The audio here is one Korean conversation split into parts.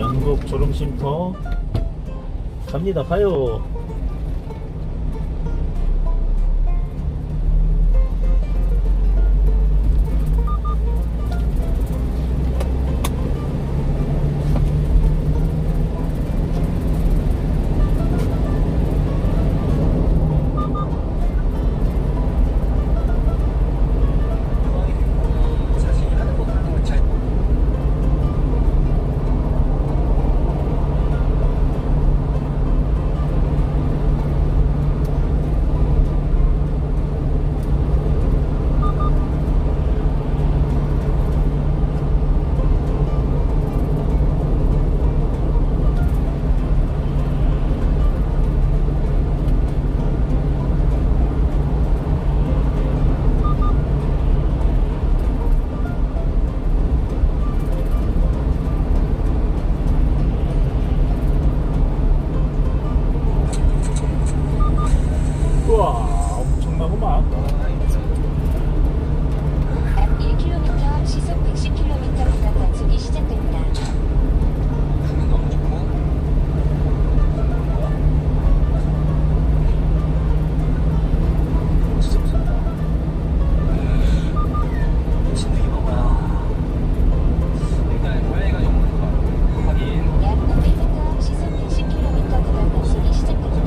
영국 졸음쉼터 갑니다. 가요. 우와, 엄청나구만. 약 1km 시속 110km 구간 단속이 시작됩니다. 너무 좋고 진짜 무섭다. 진흙이 먹어야 일단 고양이가 영문인 거 확인. 약 500m 시속 110km 구간 단속이 시작됩니다.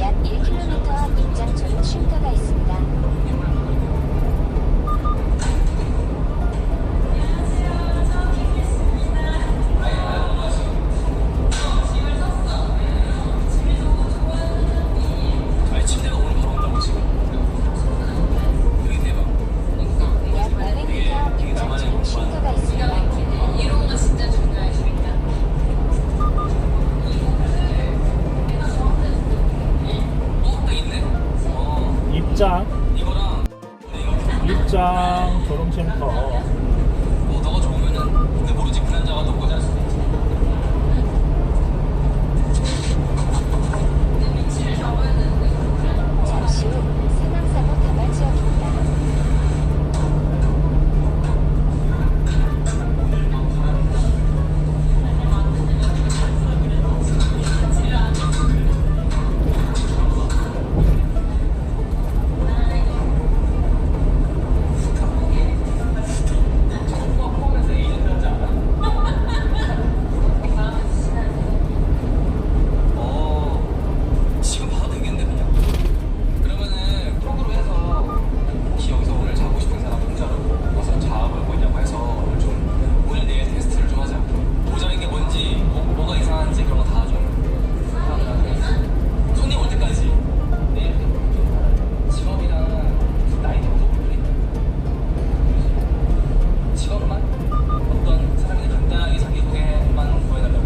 약 1km 앞 입장 졸음 쉼터가 있습니다. 아니 침대가 오늘 바로 온다고 지금. 여기 대박. 약 500m 앞 입장 졸음 쉼터가 있습니다. 이런 거 진짜 중요하시니까. 또 있네. 입장 이거랑 졸음쉼터. 너가 좋으면은 근데 모르지 불난자가 너 거지 할 수도 있지. 잠시 후 사망사고 다발 지역입니다. 지금 봐도 되겠네 그냥. 그러면은 프로그로 해서 혹시 여기서 오늘 자고 싶은 사람 문자로 와서 자고 있냐고 해서 오늘 좀 오늘 내일 테스트를 좀 하자. 모자란 게 뭔지 뭐가 이상한지 그런 거 다 좀. 손님 올 때까지 내일 직업이랑 나이도 그래. 직업만 어떤 사람이 간단하게 자기 소개만 보여달라고.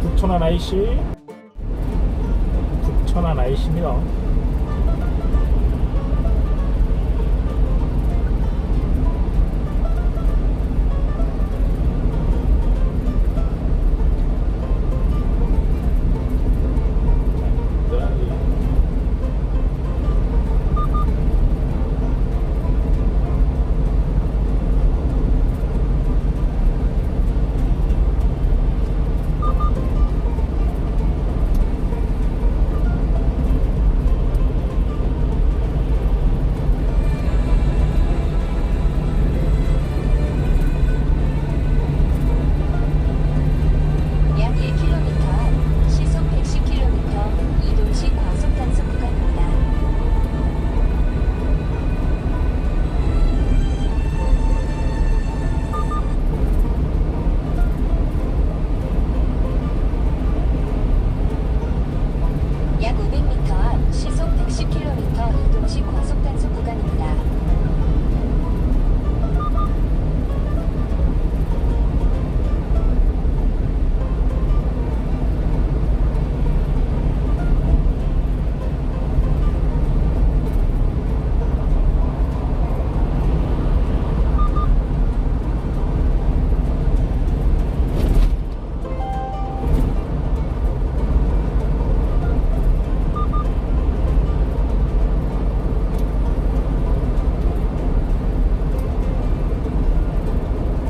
북천안 IC. 북천안 IC입니다. 110km 이동식 과속 단속 구간입니다.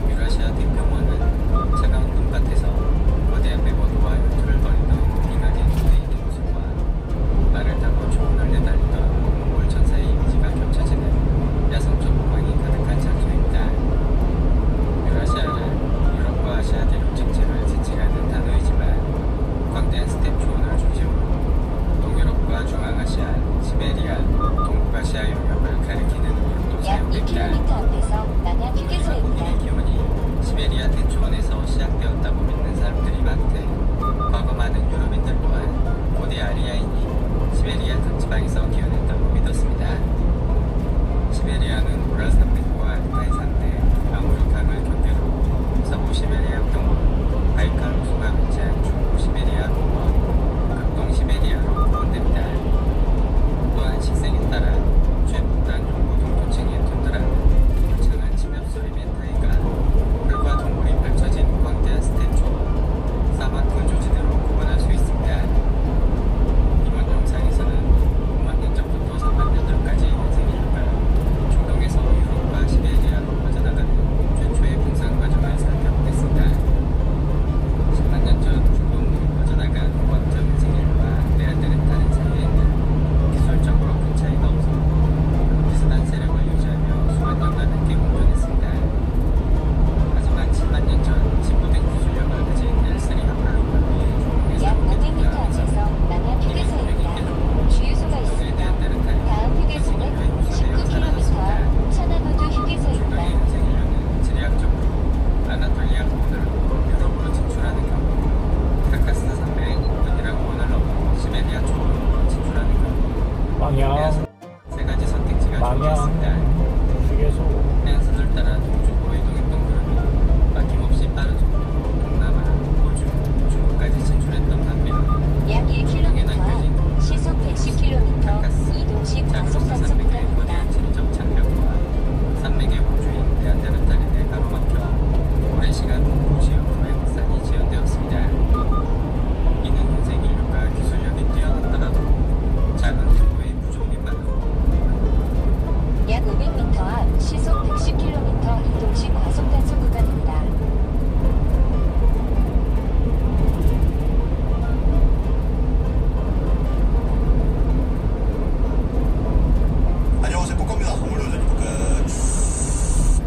유라시아 태평원은 차가운 눈밭에서 거대한 매번호와 혈투를 벌이던 빙하게 쏟아있는 모습과 말을 타고 초원을 내달리던 몽골 전사의 이미지가 겹쳐지는 야성적 로망이 가득한 장소입니다. 유라시아는 유럽과 아시아 대륙 직체를 지칭하는 단어이지만 광대한 스텝 초원을 중심으로 동유럽과 중앙아시아, 시베리아, 동북아시아 영역을 가리키는 이름도 약 사용됩니다. 2km 앞에서 남양 휴게소입니다. 거기는 기원이 시베리아 대초원에서 시작되었다고 믿는 사람들이 많대 과거 많은 유럽인들 또한 고대 아리아인이 시베리아 극지방에서 기원했다고 믿었습니다. 시베리아는 우랄 산맥과 알타이 산맥, 아무르강을 경계로 서부 시베리아 평원, 바이칼 호수가 위치한 중부 시베리아 공원, 극동 시베리아로 구분됩니다. 또한 식생에 따라 최북단 중부 동토층의 툰드라는 울창한 침엽소림의 타이가 풀과 동물이 펼쳐진 광대한 스텝초, 사막 근조지대로 구분할 수 있습니다. 이번 영상에서는 5만 년 전부터 3만 년 전까지 인생 인류가 중동에서 유럽과 시베리아로 퍼져나가는 최초의 분산 과정을 살펴보겠습니다. 10만 년 전 중동으로 퍼져나간 호박적 인생 인류와 네안데르탈인 사이에는 기술적으로 큰 차이가 없어 비슷한 세력을 유지하며 수만 년간 함께 공존했습니다. 하지만 7만 년 전 진보된 기술력을 가진 엘스리 하플루가 약 중동에서 500m 앞에서 남양 휴게소입니다. 주유소가 있습니다. 다음 휴게소는 19km 앞 천안우드 휴게소입니다. 중동의 인생 인류는 지리학적으로 아나톨리아 고원을 넘어 유럽으로 진출하는 경우 카카스 산맥 은이라 고원을 넘어 시베리아 초원으로 진출하는 경우 방향, 세 가지 선택지가 방향, 존재했습니다. 휴게소. 해안선을 따라 동쪽으로 이동했던 그룹이 막힘없이 빠른 속도로 동남아, 호주, 중국까지 진출했던 반면 약 1km 앞 시속 110km 이동식 과속 자그로스 단속 산맥의 구간입니다. 거대한 지리적 장벽과 산맥의 우주인 네안데르탈인에 가로막혀 오랜 시간 도시역으로의 확산이 지연되었습니다. 이는 현생 인류가 기술력이 뛰어났더라도 작은 규모의 부족임만으로 약 500m 앞 시속 110km 이동식 과속 단속 구간입니다. 안녕하세요, 꽃갑니다. 오늘은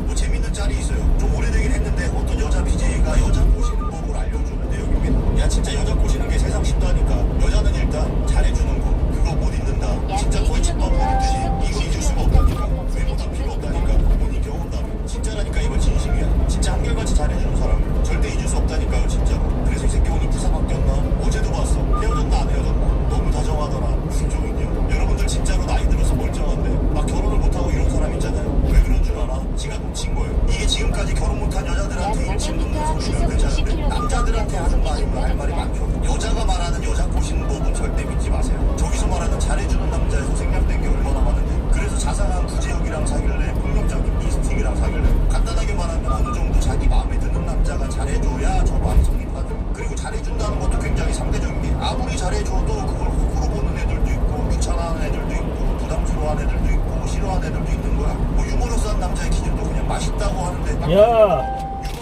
뭐 재밌는 짤이 있어요. 좀 오래되긴 했는데 어떤 여자 BJ가 여자 꼬시는 법을 알려주는 내용입니다. 야 진짜 여자 꼬시는 게 세상 쉽다니까. 여자는 일단 잘해주는 거 그거 못 잊는다. 진짜 거의 집밥 먹듯이 이거 잊을 수가 없다니까. 외모다 필요 없다니까. 본인 경험담 진짜라니까. 이거 진심이야. 진짜 한결같이 잘해주는 사람 절대 잊을 수 없다니까요, 진짜. 그래서 이 새끼 오늘 부사 바뀌었나? 어제도 봤어. 헤어졌나 안 헤어졌나? 너무 다정하더라. 무슨 종이냐? 여러분들 진짜로 나이 들어서 멀쩡한데 막 결혼을 못하고 이런 사람 있잖아요. 왜 그런 줄 알아? 지가 놓친 거예요. 이게 지금까지 결혼 못한 여자들한테 입침 놓는 소리면 괜찮은데 남자들한테 하는 말이면 할 말이 많죠. 여자가 말하는 여자 꼬시는 법은 절대 믿지 마세요. 저기서 말하는 잘해주는 남자에서 생략된 게 얼마나 많은데. 그래서 자상한 구제혁이랑 사귈래? 폭력적인 미스틱이랑 사귈래? 간단하게 말하면 어느 정도 자기 마음에 드는 남자가 잘해줘야 저 마음이 성립하죠. 그리고 잘해준다는 것도 굉장히 상대적인 게 아무리 잘해줘도 그걸 호구로 보는 애들도 있고 귀찮아하는 애들도 있고 부담스러워하는 애들도 있고 싫어하는 애들도 있는 거야. 뭐 유머러스한 남자의 기준도 그냥 맛있다고 하는데 딱 야, 유머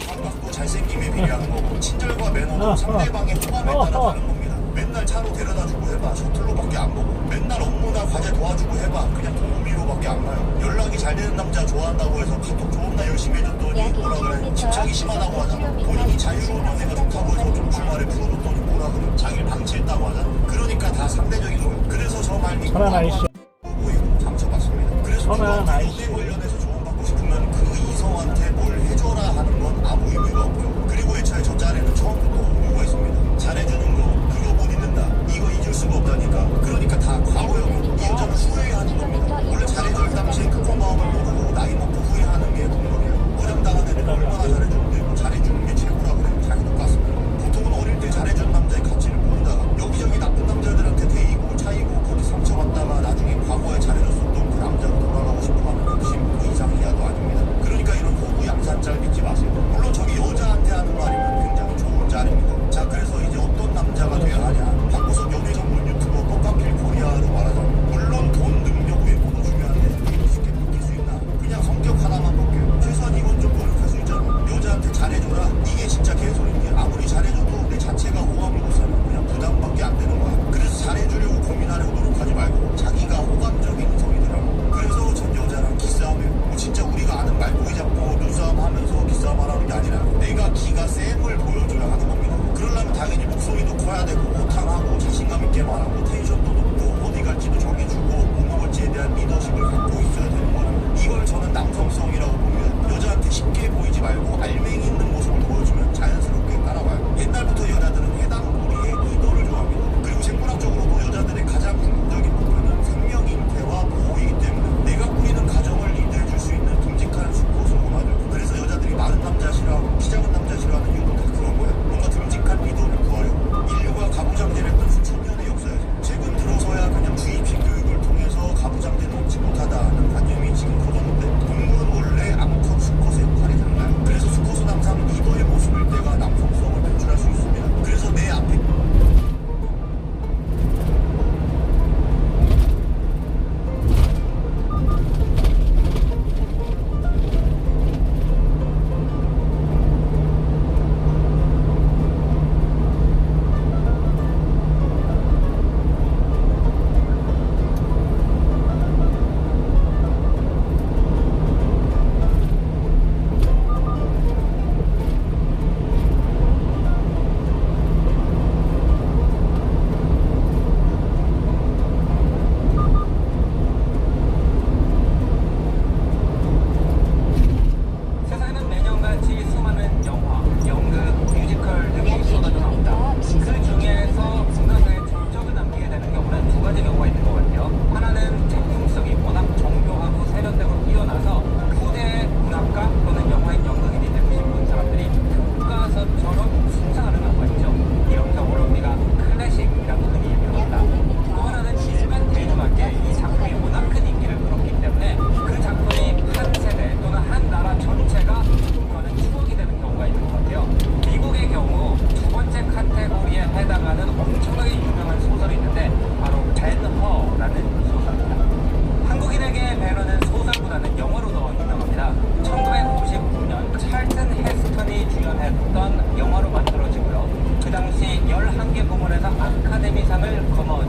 감각도 잘생김에 비례하는 거고 친절과 매너도 상대방의 호감에 따라 다른 겁니다. 맨날 차로 데려다주고 해봐 셔틀로밖에 안 보고 맨날 업무나 과제 도와주고 해봐 그냥 도우미로밖에 안 가요. 연락이 잘 되는 남자 좋아한다고 해서 카톡 존나 열심히 해줬더니 뭐라 그래 집착이 심하다고 하잖아. 본인이 자유로운 연애가 좋다고 해서 좀 주말에 풀어줬더니 뭐라 그래 자기를 방치했다고 하잖아. 그러니까 다 상대적인 거예요. 그래서 저 말 믿고 천안 아이씨. 보이고 상처받습니다. 그래서 천안 그거 아이씨. 연애 관련해서 조언받고 싶으면 그 이성한테 뭘 해줘라 하는 건 아무 의미가 없죠. 그리고 애초에 저 짤에는 처음부터 오류가 있습니다. 잘해주는 거 그거 못 잊는다. 이거 잊을 수가 없다니까. 그러니까 다 과거형으로 이 여자는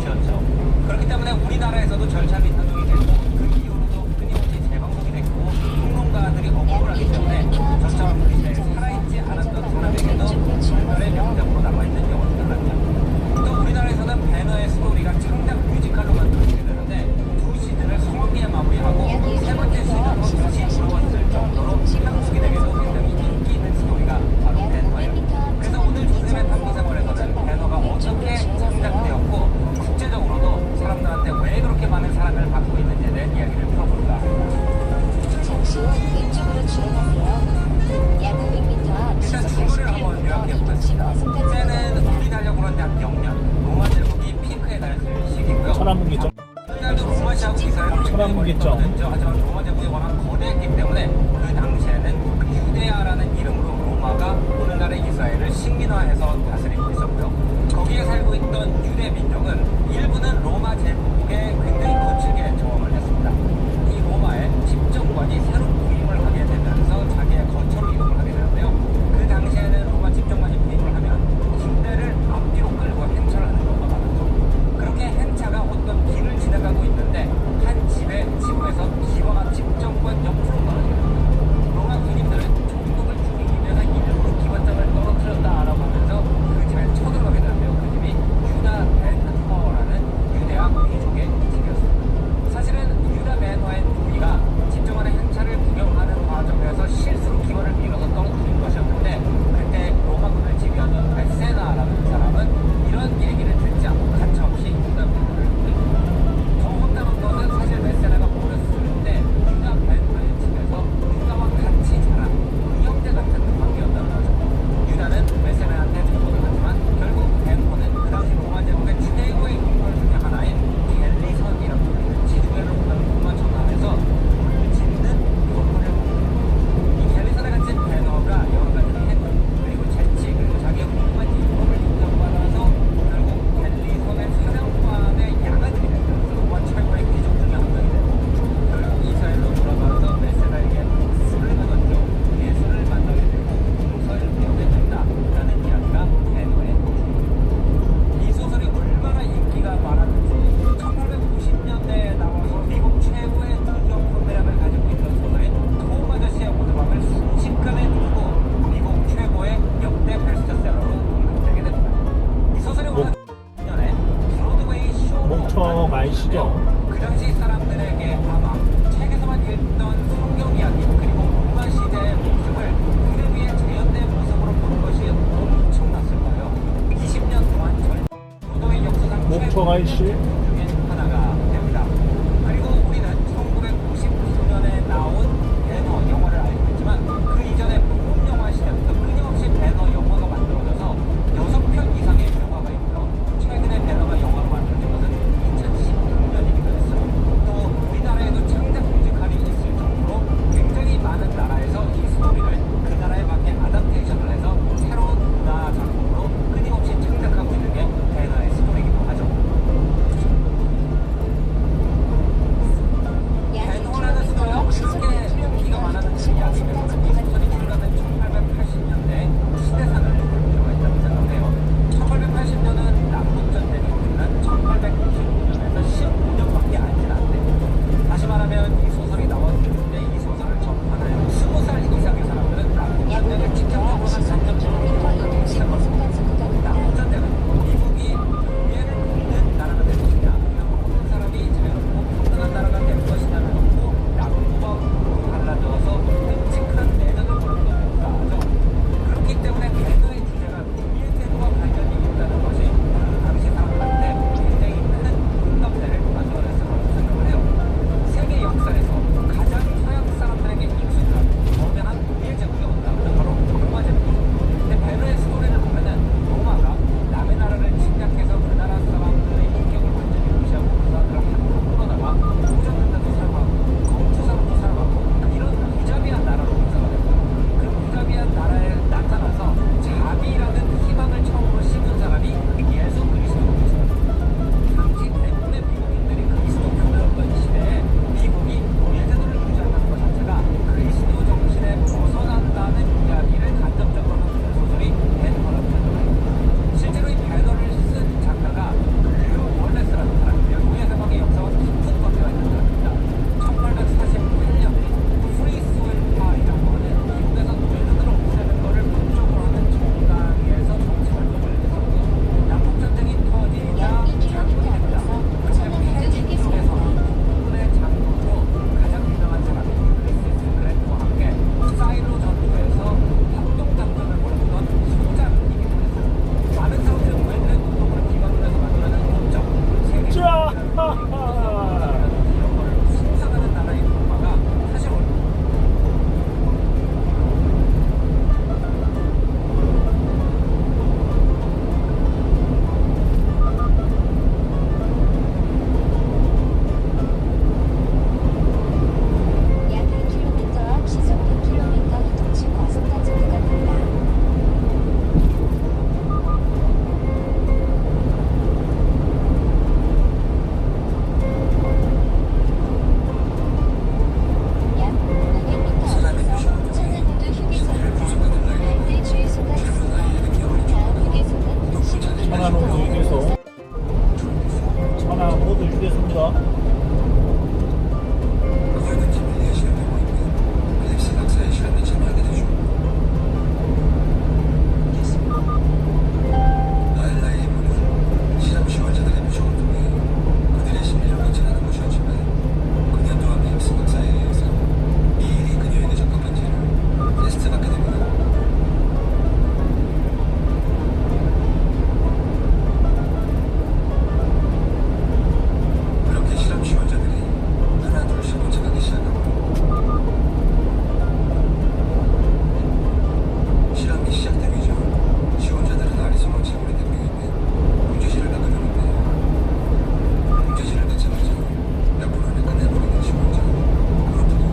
것이었죠. 그렇기 때문에 우리나라에서도 절차가 상정이 됐고 그 이후로도 끊임없이 재방송이 됐고 평론가들이 언급을 하기 때문에 저처럼 그때 살아있지 않았던 사람에게도 불멸의 명작으로 남아있는 영화가 나왔죠. 또 우리나라에서는 배너의 스토리가 창작 뮤지컬로 만들어지게 되는데 두 시즌을 성황리에 마무리하고 세 번째 시즌으로 다시 돌아왔을 정도로 한국인에게도 굉장히 인기 있는 스토리가 바로 배너예요. 그래서 오늘 조심의 탐구생활에서는 배너가 어떻게 창작되었고 국제적으로도 사람들한테 왜 그렇게 많은 사랑을 받고 있는지에 대한 이야기를 풀어볼까. 잠시 후 왼쪽으로 주행하세요. 약 500m 앞 일단 시속 주문을 한번 80km 요약해 이동식 보겠습니다. 과속단 때는 우리 달력으로는 약 0년 로마 제국이 피크에 달했을 시기고요. 천안문기점. 오늘날도 로마시아고 이스라엘은 천안문기점. 하지만 로마 제국이 워낙 거대했기 때문에 그 당시에는 유대아라는 이름으로 로마가 오늘날의 이스라엘을 식민화해서 다스리고 있었고요. 거기에 살고 있던 유대 민족은 일부는 로마 제국에 굉장히 거칠게 저항을 했습니다. 이 로마의 집정관이 새로 부임을 하게 되면서 자기의 거처로 이동을 하게 되는데요. 그 당시에는 로마 집정관이 부임을 하면 군대를 앞뒤로 끌고 행차를 하는 경우가 많았죠. 그렇게 행차가 어떤 길을 지나가고 있는데 한 집의 지붕에서 기와가 집정관 옆으로 떨어지게 됩니다. 로마 군인들은 총독을 죽이기 위해서 일부러 기관장을 떨어뜨렸다라고 하면서 그 집에 쳐들어가게 되는데요. 그 집이 유다 벤허라는 유대아 귀족의 집이었습니다. 사실은 유다 벤허의 부위가 집정관의 행차를 구경하는 과정에서 실수로 기관을 밀어서 떨어뜨린 것이었는데 그때 로마군을 지휘하던 메세나라는 사람은 이런 얘기를 듣지 않고 가차없이 유다 벤허를 죽입니다. 더 황당한 것은 사실 메세나가 어렸을 때 유다 벤허의 집에서 유다와 같이 자란 그 형제 같은 관계였다는 거죠. 유다는 메세나한테 조언을 하지만 결국 벤허는 그 당시 로마 제국의 최고의 인물 중에 하나인 갤리선이라고 불리는 지중해를 오는 로마 전함에서 물을 짓는 역할을 합니다. 이 갤리선에 갇힌 벤허가 여러 가지 해군 그리고 재치 그리고 자기의 공부한 인물을 인정받아서 결국 갤리선의 사령관의 양아들이 됩니다. 로마 최고의 귀족 중에 한 명이 되고 결국 이스라엘로 돌아가서 메세나에게 술을 거뒀죠. 예수를 만나게 되고 용서를 배우게 된다라는 이야기가 벤허의 이 소설이 얼마나 인기가 많았는지 1890년대에 나와서 미국 최고의 저격 판매량을 가지고 있는 소설인 톰 아저씨의 오두막을 순식간에 누르고 미국 최고의 역대 베스트셀러로 등극되게 됩니다. 이 소설이 워낙 2000년에 브로드웨이 쇼로 목청 아이시죠? 그 당시 사람들에게 아마 책에서만 읽던 성경 이야기 그리고 로마 시대의 모습을 무대 위에 재현된 모습으로 보는 것이 엄청났을 거예요. 20년 동안 브로드웨이 역사상 목청 아이씨. 중에 하나가 됩니다. 그리고 우리는 1959년에 나온 배너 영화를 알고 있지만 그 이전에 보험 영화 시대부터 끊임없이 배너 영화가 만들어져서 6편 이상의 영화가 있고요. 최근에 배너가 영화로 만들어진 것은 2016년이기도 했어요. 또 우리나라에도 창작 뮤지컬이 있을 정도로 굉장히 많은 나라에서 이 스토리를 그 나라에 맞게 아답테이션을 해서 새로운 문화 작품으로 끊임없이 창작하고 있는 게 배너의 스토리이기도 하죠. 속도 주겠습니다. 얼마든지 밀리의 시간되고 있는 알렉스 박사의 시간을 참여하게 되죠. 나엘라의 임무는 실험 지원자들의 표정을 통해 그들의 심리를 관찰하는 것이었지만 그녀 또한 알렉스 박사에 의해서 이 일이 그녀에게 적합한지를 테스트받게 됩니다. 그렇게 실험 지원자들이 하나 둘씩 도착하기 시작하고 실험이 시작되기 전 지원자들은 아리송한 지구에 담겨있는 문제실을 나가려는데 문제실을 낳자마자 몇 분 안에 끝내버리는 지원자 그렇다고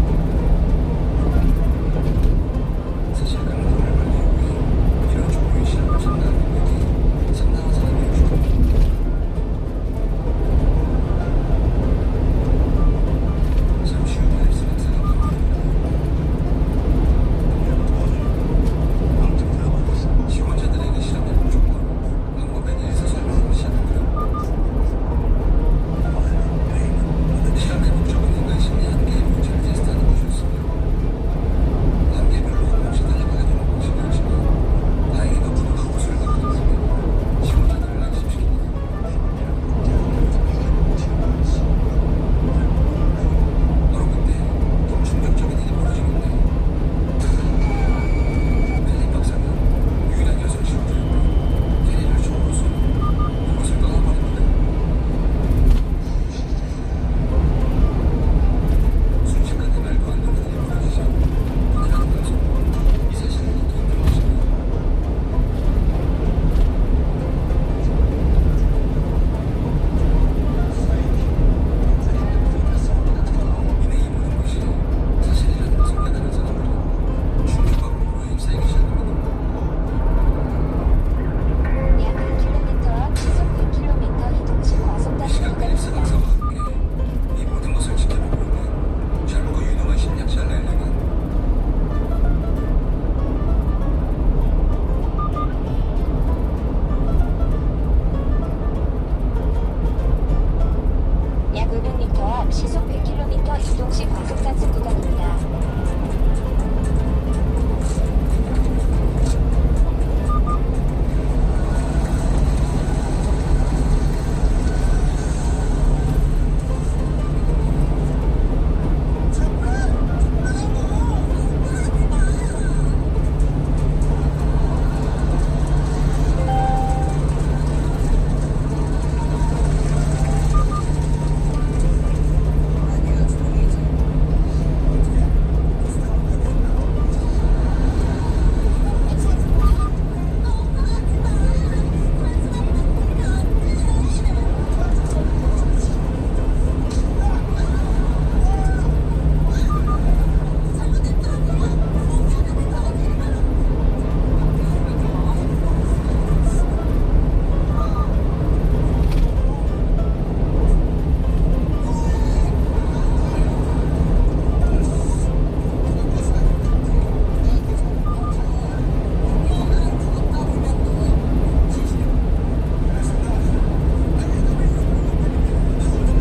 사실 강남을 관리 후에 이런 종류의 실험을 참가하는 분들이 상당한 사람이었죠. 잠시 후 알렉스 박사가 나옵니다. 지원자들에게 실험의 목적과 방법에 대해서 설명을 시작합니다. 실험의 목적은 인간 심리 한계의 문제를 테스트하는 것이었습니다. 단계별로 한 명씩 달려가게 되는 방식이었지만 다행히도 부부가 호수를 가게 됐으며 지원자들을 안심시킵니다. 바로 그때 좀 충격적인 일이 벌어지는데 펠린 박사는 유일한 여성 지원자였던 캐리를 처음으로 쏘고 그것을 떠나버립니다. 순식간에 말도 안 되는 일이 벌어지자 그녀는 가서 이 사실을 인정한 것입니다. 이내 이 모든 것이 사실이라는 것을 깨달은 사람들은 충격과 공포에 휩싸이기 시작합니다. 약 1km 앞 시속 100km 이동식 과속 단속 시각 펠립스 구간입니다. 박사와 함께 이 모든 것을 지켜보고 있는 젊고 유능한 심리학자 렐레는 약 500m 앞 시속 100km 이동식 과속 단속 구간입니다.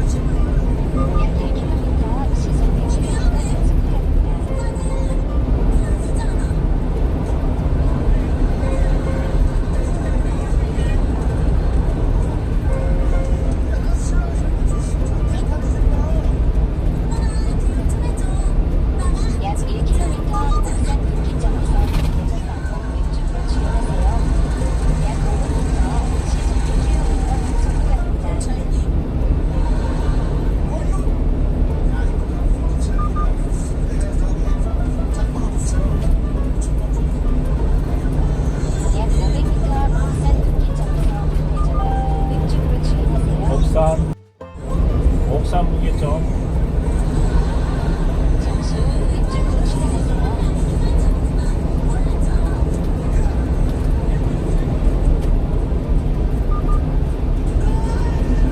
약 1km 앞 시속 110km 단속 구간입니다. 약 1km 앞 옥산 분기점에서 회전 방향 왼쪽으로 주행하세요. 약 500m 앞 시속 100km 단속 구간입니다. 약 500m 앞 옥산 분기점에서 회전 방향 왼쪽으로 주행하세요. 옥산 무게점. 잠시 후 왼쪽으로 주행하세요.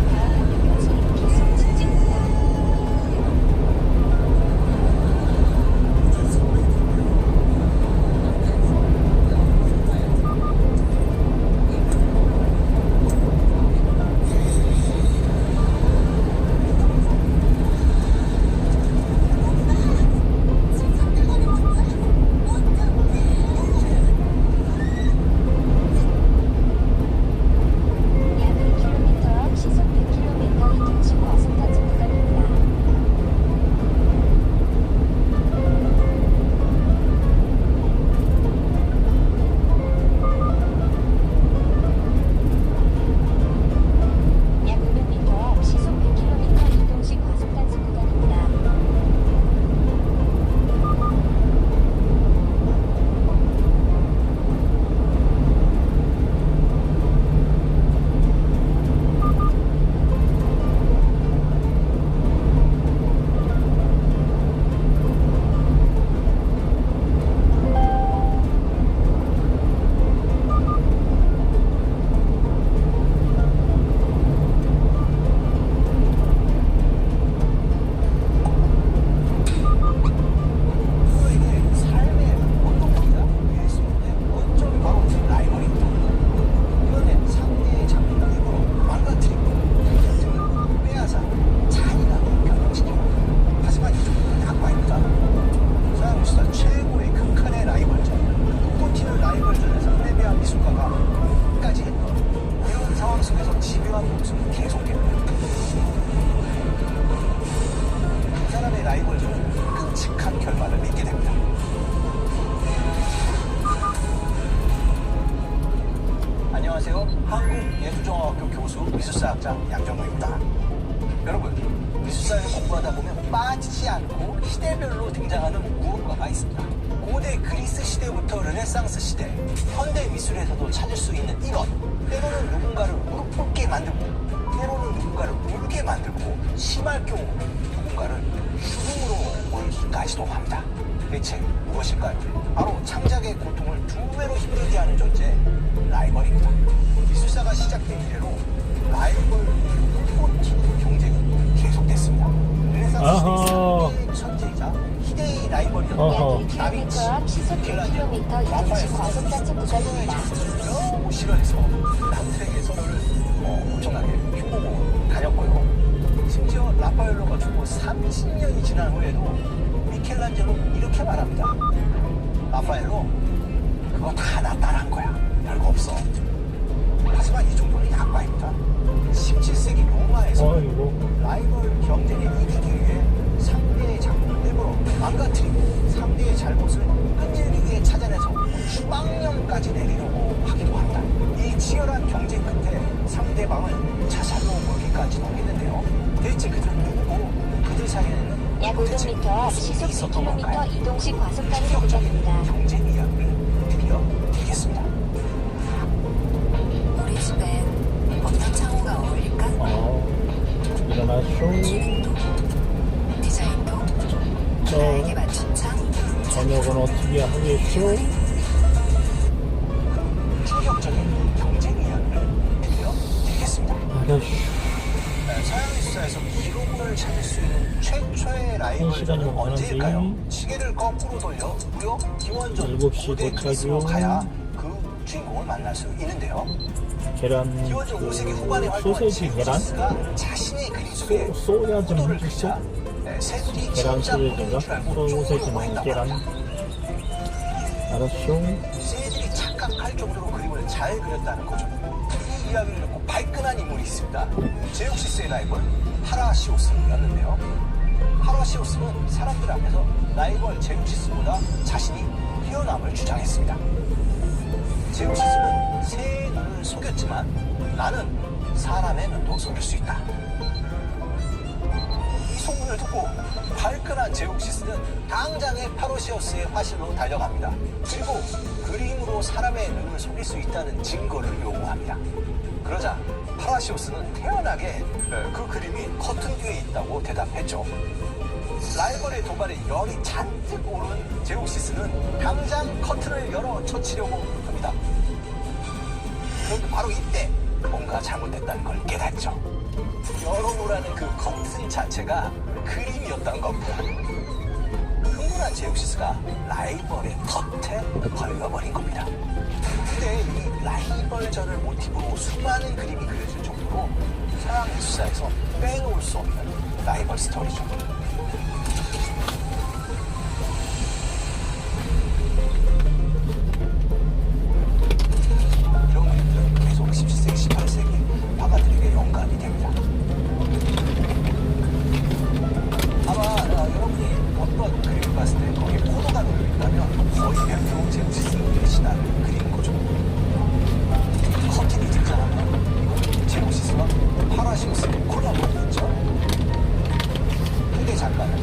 다음 목표지 계속 직진입니다. 공부하다 보면 빠지지 않고 시대별로 등장하는 무언가가 있습니다. 고대 그리스 시대부터 르네상스 시대, 현대 미술에서도 찾을 수 있는 이것. 때로는 누군가를 무릎 꿇게 만들고, 때로는 누군가를 울게 만들고, 심할 경우 누군가를 죽음으로 몰기까지도 합니다. 대체 무엇일까요? 바로 창작의 고통을 두 배로 힘들게 하는 존재, 라이벌입니다. 미술사가 시작된 이래로 라이벌 꽃튀는 경쟁은 계속됐습니다. 르네상스 아하. 시대의 천재이자 희대의 라이벌이었던 어허. 약 2km 앞 시속 100km 이동식 과속 단속 구간입니다. 너무 싫어해서 남들에게 서로를 엄청나게 흉보고 다녔고요. 심지어 라파엘로가 죽고 30년이 지난 후에도 미켈란젤로는 이렇게 말합니다. 라파엘로, 그거 다 나 따라한 거야. 별거 없어. 하지만 이 정도는 약과입니다. 17세기 로마에서 어이구. 라이벌 경쟁에 이기기 위해 상대의 작품을 일부러 망가뜨리고 상대의 잘못을 끈질기게 찾아내서 추방령까지 내리려고 하기도 합니다. 이 치열한 경쟁 끝에 상대방을 자살로 몰기까지도 했는데요. 대체 그들은 누구고 그들 사이에는 약 도대체 500m 앞 무슨 시속 일이 있었던 건가요? 100km 이동식 과속 단속 충격적인 구간입니다. 경쟁 이야기를 들려드리겠습니다. 우리 집엔 어떤 창호가 어울릴까? 일어나쇼. 디자인도 나에게 맞춘 창. 저녁은 어떻게 하겠쇼? 충격적인 경쟁 이야기를 들려드리겠습니다. 아가씨. 서양 미술사에서 기록을 찾을 수 있는 최초의 라이벌전은 시간이 언제일까요? 얼마나 시계를 거꾸로 돌려 무려 기원전 7시 고대 그리스로 도착이요. 가야 그 주인공을 만날 수 있는데요. 계란, 기원전 5세기 후반에 그 활동한 소세지 계란? 제우스가 자신의 그림 속에 소야 좀 포도를 해주시죠. 그리자 새들이 계란 진짜 포도인 소세지인가? 줄 알고 쪼으려고 소세지는 했다고 계란. 합니다. 알았쇼. 새들이 착각할 정도로 그림을 잘 그렸다는 거죠. 이 이야기를 듣고 발끈한 인물이 있습니다. 제옥시스의 라이벌 파라시오스였는데요. 파라시오스는 사람들 앞에서 라이벌 제옥시스보다 자신이 뛰어남을 주장했습니다. 제옥시스는 새의 눈을 속였지만 나는 사람의 눈도 속일 수 있다. 이 소문을 듣고 발끈한 제옥시스는 당장의 파로시오스의 화실로 달려갑니다. 그리고 그림으로 사람의 눈을 속일 수 있다는 증거를 요구합니다. 그러자 파라시오스는 태연하게 그 그림이 커튼 뒤에 있다고 대답했죠. 라이벌의 도발에 열이 잔뜩 오른 제옥시스는 당장 커튼을 열어 젖히려고 합니다. 그런데 바로 이때 뭔가 잘못됐다는 걸 깨닫죠. 열어놓으라는 그 커튼 자체가 그림이었던 겁니다. 흥분한 제옥시스가 라이벌의 겉에 걸려버린 겁니다. 근데 이 라이벌전을 모티브로 수많은 그림이 그려질 정도로 서양 미술사에서 빼놓을 수 없는 라이벌 스토리죠. 이런 그림들은 계속 17세기, 18세기 화가들에게 영감이 됩니다. 아마 여러분이 어떤 그림을 봤을 때 거기에 포도가 놓여있다면 거의 100% 제옥시스를 대신하는 그림인 거죠. 커튼이 등장하면 이건 제옥시스와 파라시오스의 콜라보였죠. 후대 작가는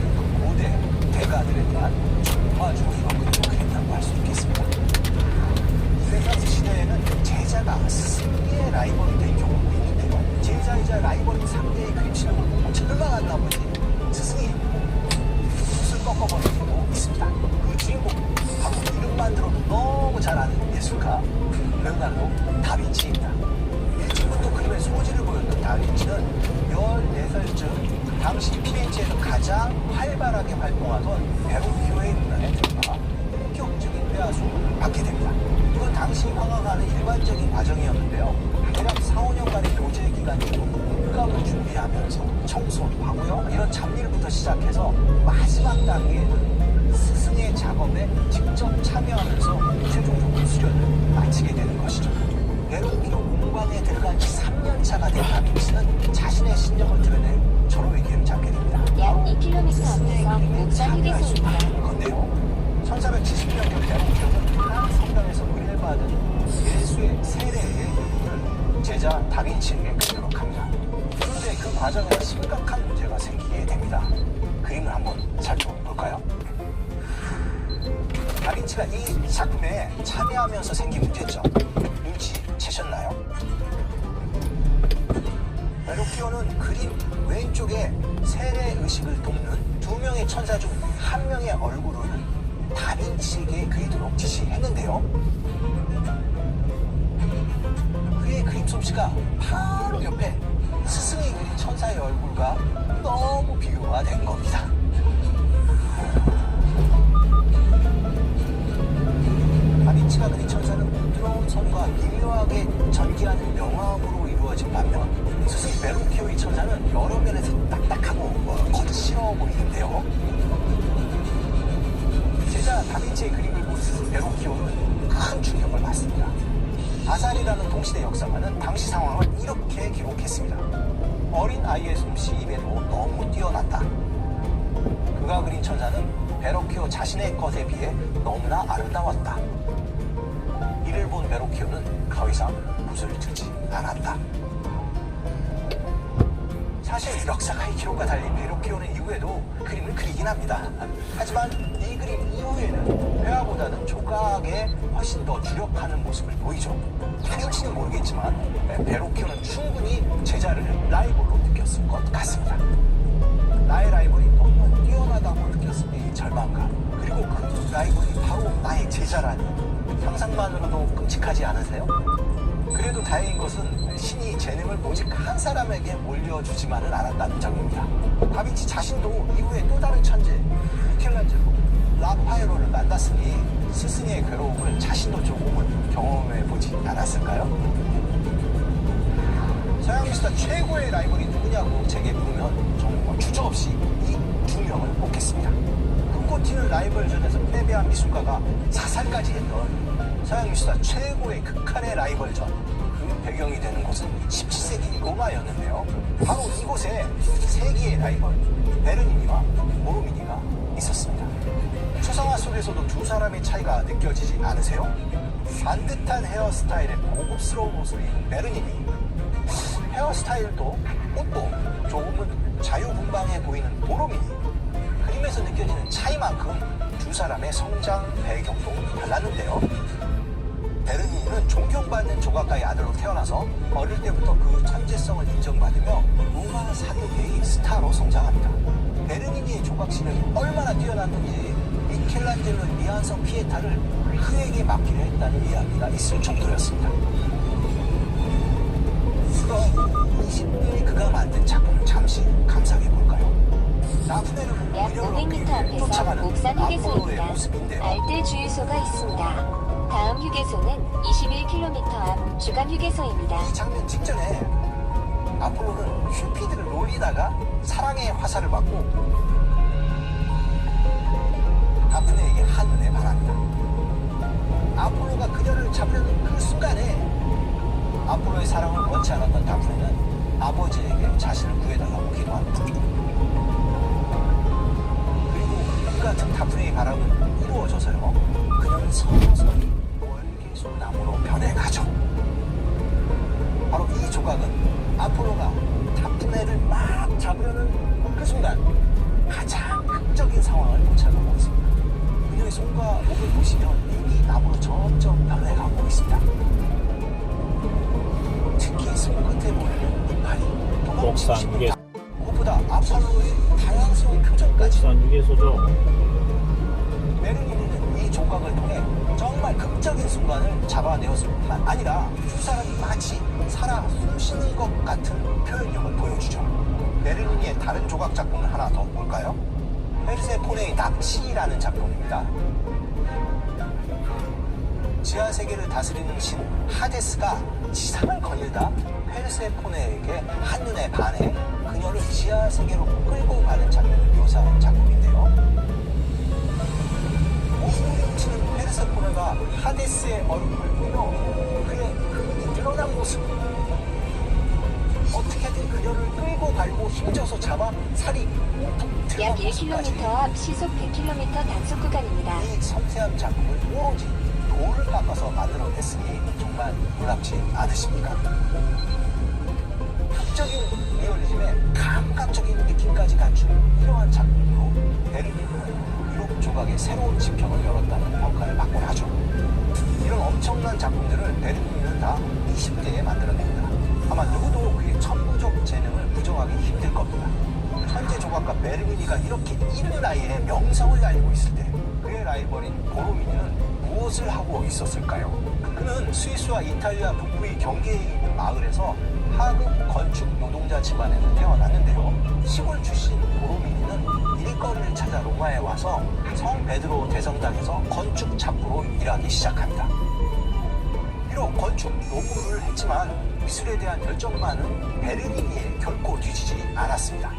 고대 대가들에 대한 오마주로 이런 그림을 그렸다고 할 수 있겠습니다. 르네상스 시대에는 제자가 스승의 라이벌이 된 경우도 있는데요. 제자이자 라이벌인 상대의 그림 실력을 보고 절망한 나머지 스승이 붓을 꺾어버린 경우도 있습니다. 그 주인공 바로 이름만 들어도 너무 잘 아는 예술가 레오나르도 다빈치입니다. 일찍부터 그림의 소질을 보였던 다빈치는 14살쯤 당시 피렌체에서 가장 활발하게 활동하던 베로키오의 문화에 들어가 본격적인 폐하수를 받게 됩니다. 이건 당시 황화가는 일반적인 과정이었는데요. 대략 4~5년간의 교제 기간으로 물감을 준비하면서 청소도 하고요. 이런 잡일부터 시작해서 마지막 단계에는 스승의 작업에 직접 참여하면서 최종적으로 수련을 마치게 되는 것이죠. 베로키오 공방에 들어간 지 3년차가 된 다빈치는 자신의 신념을 드러낼 절호의 기회를 잡게 됩니다. 약 2km 앞에서 목산 휴게소입니다. 건데요. 1470년 베로키오는 프랑스 성당에서 은혜받은 예수의 세례의 제자 다빈치에게 그리도록 합니다. 그런데 그 과정에서 심각한 문제가 생기게 됩니다. 그림을 한번 살펴볼까요? 다빈치가 이 작품에 참여하면서 생긴 문제점 눈치채셨나요? 베로키오는 그림 왼쪽에 세례의식을 돕는 두 명의 천사 중 한 명의 얼굴을 다빈치에게 그리도록 지시했는데요. 그의 그림 솜씨가 바로 옆에 스승이 그린 천사의 얼굴과 너무 비교가 된 겁니다. 다빈치가 그린 천사는 부드러운 선과 미묘하게 전기하는 명암으로 이루어진 반면 스승 베로키오의 천사는 여러 면에서 딱딱하고 거칠어 보이는데요. 제자 다빈치의 그림을 본 스승 베로키오는 큰 충격을 받습니다. 아살이라는 동시대 역사가는 당시 상황을 이렇게 기록했습니다. 어린 아이의 솜씨 입에도 너무 뛰어났다. 그가 그린 천사는 베로키오 자신의 것에 비해 너무나 아름다웠다. 이를 본 베로키오는 더 이상 붓을 들지 않았다. 사실 역사가의 기록과 달리 베로키오는 이후에도 그림을 그리긴 합니다. 하지만 이 그림 이후에는 회화보다는 조각에 훨씬 더 주력하는 모습을 보이죠. 다빈치는 모르겠지만 베로키오는 충분히 제자를 라이벌로 느꼈을 것 같습니다. 나의 라이벌이 너무 뛰어나다고 느꼈을 때의 절망감, 그리고 그 라이벌이 바로 나의 제자라니 상상만으로도 끔찍하지 않으세요? 그래도 다행인 것은 신이 재능을 오직 한 사람에게 올려주지만은 않았다는 점입니다. 다빈치 자신도 이후에 또 다른 천재 미켈란젤로, 라파엘로를 만났으니 스승의 괴로움을 자신도 조금은 경험해보지 않았을까요? 서양 미술사 최고의 라이벌이 누구냐고 제게 물으면 정말 주저없이 이 두 명을 뽑겠습니다. 흠고 튀는 라이벌전에서 패배한 미술가가 자살까지 했던 서양 미술사 최고의 극한의 라이벌전, 그 배경이 되는 곳은 17세기 로마였는데요. 바로 이곳에 세기의 라이벌 베르니니와 보로미니가 있었습니다. 초상화 속에서도 두 사람의 차이가 느껴지지 않으세요? 반듯한 헤어스타일에 고급스러운 옷을 입은 베르니니, 헤어스타일도 옷도 조금은 자유분방해 보이는 보로미니, 그림에서 느껴지는 차이만큼 두 사람의 성장 배경도 달랐는데요. 베르니니는 존경받는 조각가의 아들로 태어나서 어릴 때부터 그 천재성을 인정받으며 로마 사교계의 스타로 성장합니다. 베르니니의 조각 실력이 얼마나 뛰어났는지 미켈란젤로의 미완성 피에타를 그에게 맡기려 했다는 이야기가 있을 정도였습니다. 그럼 20대의 그가 만든 작품을 잠시 감상해볼까요? 나프네를 약 500m 앞에서 쫓아가는 옥산 아폴로의 휴게소입니다. 모습인데요. 알뜰 주유소가 있습니다. 다음 휴게소는 21km 앞 주간 휴게소입니다. 이 장면 직전에 아폴로는 큐피드를 놀리다가 사랑의 화살을 받고 다프네에게 한눈에 반합니다. 아폴로가 그녀를 잡으려는 그 순간에 아폴로의 사랑을 원치 않았던 다프네는 아버지에게 자신을 구해달라고 기도합니다. 그리고 그 같은 다프네의 바람은 이루어져서요, 그녀는 서서히 월계수나무로 변해가죠. 바로 이 조각은 아폴로가 다프네를 막 잡으려는 그 순간 가장 극적인 상황을 포착하고 있습니다. 그녀의 손과 목을 보시면 이미 나무로 점점 변해가고 있습니다. 특히 손 끝에 보이는 이파리, 옥산 휴게소. 무엇보다 아폴로의 다양스러운 표정까지. 옥산 휴게소죠. 베르니니는 이 조각을 통해 정말 극적인 순간을 잡아내었을 뿐만 아니라 두 사람이 마치 살아 숨쉬는 것 같은 표현력을 보여주죠. 베르니니의 다른 조각 작품을 하나 더 볼까요? 페르세포네의 납치라는 작품입니다. 지하 세계를 다스리는 신 하데스가 지상을 거닐다 페르세포네에게 한눈에 반해 그녀를 지하 세계로 끌고 가는 장면을 묘사한 작품인데요. 몸을 훔치는 페르세포네가 하데스의 얼굴을 보며 그의 그 드러난 모습, 어떻게든 그녀를 끌고 가려고 힘줘서 잡아 살이 욱툭 약 들어간 1km 모습까지. 앞 시속 100km 단속 구간입니다. 이 섬세한 작품을 오로지 돌을 깎아서 만들어냈으니 정말 놀랍지 않으십니까? 극적인 리얼리즘에 감각적인 느낌까지 갖춘 이러한 작품으로 베르니는 유럽 조각의 새로운 지평을 열었다는 평가를 받곤 하죠. 이런 엄청난 작품들을 베르니는 다 20대에 만들어냅니다. 아마 누구도 그의 천부적 재능을 부정하기 힘들 겁니다. 천재 조각가 베르니가 이렇게 이른 나이에 명성을 달리고 있을 때 그의 라이벌인 보로미니는 무엇을 하고 있었을까요? 그는 스위스와 이탈리아 북부의 경계에 있는 마을에서 하급 건축 노동자 집안에서 태어났는데요. 시골 출신 보로미니는 일거리를 찾아 로마에 와서 성 베드로 대성당에서 건축 잡부로 일하기 시작합니다. 비록 건축 노무를 했지만 미술에 대한 열정만은 베르니니에 결코 뒤지지 않았습니다.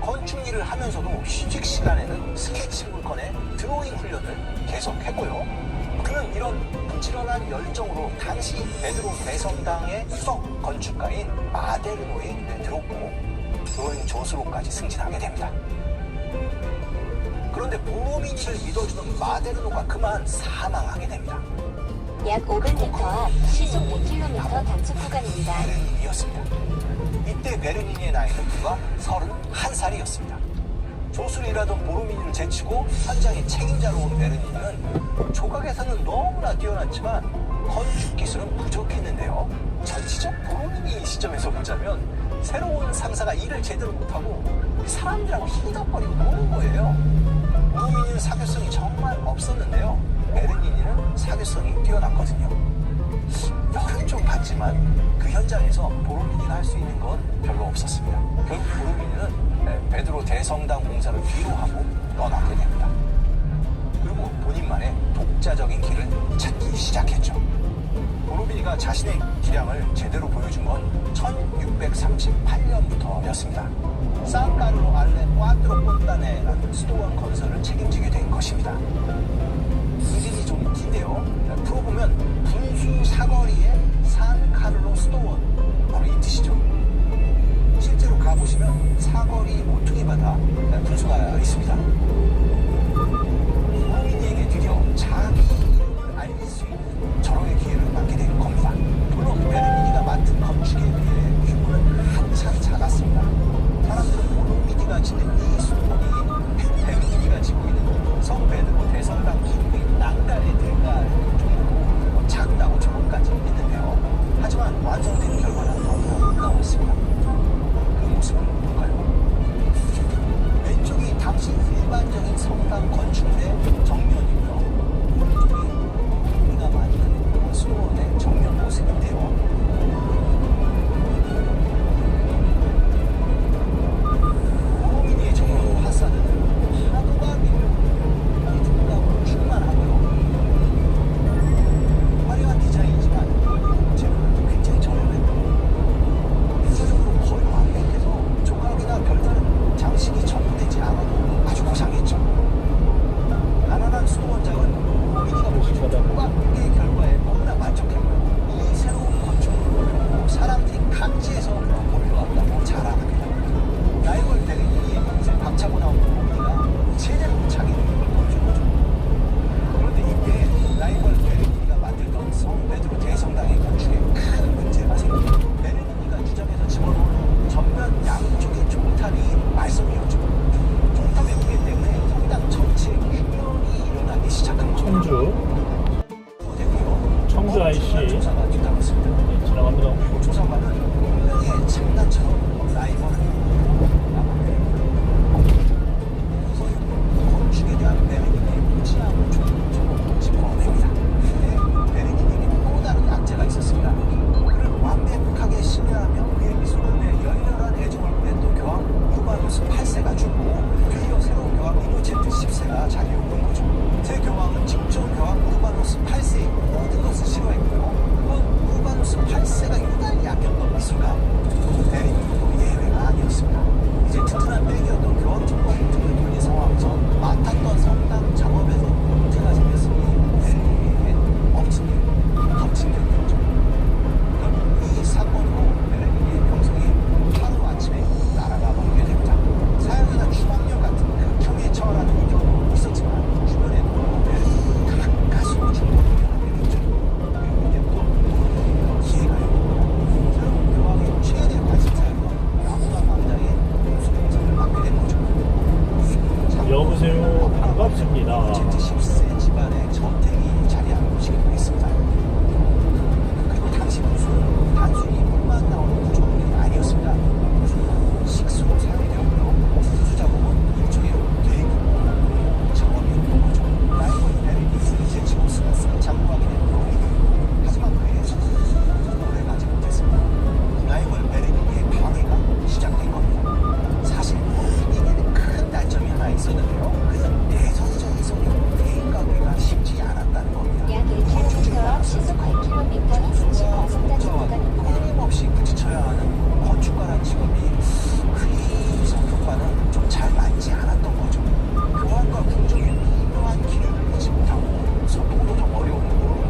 건축 일을 하면서도 휴식 시간에는 스케치북을 꺼내 드로잉 훈련을 계속했고요. 그는 이런 부지런한 열정으로 당시 베드로 대성당의 수석 건축가인 마데르노의 눈에 들어오고 드로잉 조수로까지 승진하게 됩니다. 그런데 보로미니를 믿어주는 마데르노가 그만 사망하게 됩니다. 약 500m 앞 시속 100km 단속 구간입니다. 베르니니였습니다. 이때 베르니니의 나이는 불과 31살이었습니다. 조수를 일하던 보로미니를 제치고 현장의 책임자로 온 베르니니는 조각에서는 너무나 뛰어났지만 건축 기술은 부족했는데요. 전지적 보로미니 시점에서 보자면 새로운 상사가 일을 제대로 못하고 사람들하고 희덕거리고 노는 거예요. 보로미니는 사교성이 정말 없었는데요. 베르니니는 사교성이 뛰어났거든요. 열은 좀 받지만 그 현장에서 보로미니가 할 수 있는 건 별로 없었습니다. 결국 보로미니는 베드로 대성당 공사를 뒤로 하고 떠나게 됩니다. 그리고 본인만의 독자적인 길을 찾기 시작했죠. 보로미니가 자신의 기량을 제대로 보여준 건 1638년부터였습니다. 산카를로 알레 꽈트로 폰타네라는 수도원 건설을 책임지게 된 것입니다. 이름이 좀 긴데요. 풀어보면 분수 사거리의 산카를로 수도원, 바로 이 뜻이죠. 실제로 가보시면 사거리 모퉁이 바다 분수가 있습니다. 보로미니에게 드디어 자기 이름을 알릴 수 있는 절호의 기회를 맡게 된 겁니다. 물론 베르니니가 맡은 건축에 비해 규모는 한참 작았습니다. 사람들은 보로미니가 짓는 이 수도원이 베르니니가 짓고 있는 성 베드로 대성당 기둥의 난간의 대가 정도로 작다고 저것까지 했는데요. 하지만 완성된 결과는 너무나 놀라웠습니다. 그 모습은 뭘까요? 왼쪽이 당시 일반적인 성당 건축물의 정면이고요. 오른쪽이 우리가 많이 아는 수도원의 정면 모습인데요. 보로미니의 정면 파사드는 하부가 밀려오는 이중가로 충만하고요. 화려한 디자인이지만 재료는 굉장히 저렴했고 인사적으로 거의 완벽해서 조각이나 별다른 장식이 전부되지 않아도 아주 고상했죠. 가난한 수도원장은 보로미니가 보여준 조각의 결과에 너무나 만족했고요. 이 새로운 건축물로 사람들이 각지에서 몰려왔다고 자랑합니다. 라이벌 베르니니의 인생 박차고 나온 보로미니가 제대로 자기 능력을 보여준 거죠. 그런데 이때 라이벌 베르니니가 만들던 성 베드로 대성당의 건축에 큰 문제가 생깁니다. 베르니니가 주장해서 집어넣은 전면 양쪽의 종탑이 말썽이었죠. 종탑의 무게 때문에 성당 전체에 균열이 일어나기 시작한 거죠. 청주 청주 IC 조사가 뒤따랐습니다. 지나갑니다. 그리고 조사관은 운명의 장난처럼 라이벌을 건축에 대한 베르니니의 무지함을 조금조금 짚어냅니다. 그런데 베르니니에게 또 다른 약재가 있었습니다. 그를 완벽하게 신뢰하며 그의 미술관에 열렬한 애정을 보냈던 교황 우르바누스 8세가 죽고 드디어 새로운 교황 이노체트 10세가 자리에 오른 거죠. 새 교황은 직접 교황 우르바누스 8세의 모든 것을 싫어했고요. 그건 우르바누스 8세가 유달리 아꼈던 미술가 베르니니도 예외가 아니었습니다. 이제 튼튼한 백이었던 교황 정권 등을 돌린 상황에서 맡았던 성당 작업에서 문제가 생겼으니 베르니니에게 엎친 일, 덮친 격이었죠. 결국 이 사건으로 베르니니의 명성이 하루아침에 날아가 버리게 됩니다. 사형이나 추방령 같은 극형에 처하는 일도 있었지만 주변에도 베르니니가 가수로 중독을 하게 됐죠. 그리고 이때부터 기회가 열립니다. 새로운 교황의 최대 관심사였던 여보세요. 반갑습니다. Z10세 집안의 저택이 자리하는 곳이기도 했습니다. 그리고 당시 무슨 단순히 물만 나오는 구조물이 아니었습니다. 식수 사회력으로 부수 작업은 일종의 대규모 작업이었던 거죠. 라이벌 베르니스 제치모스가 장구하게 된 거. 하지만 그에서는 오래 가지 못했습니다. 라이벌 베르니의 방해가 시작된 겁니다. 사실 이게 큰 단점이 하나 있었는데요. 그는 내선적인 성격, 대인 관계가 쉽지 않았다는 겁니다. 약 1km 앞 시속 8km 이동식 과속 단속 구간입니다. 끊임없이 부딪혀야 하는 건축가라는 직업이 그의 성격과는 좀 잘 맞지 않았던 거죠. 교환과 공정의 미묘한 기류를 잊지 못하고 소통도 좀 어려웠고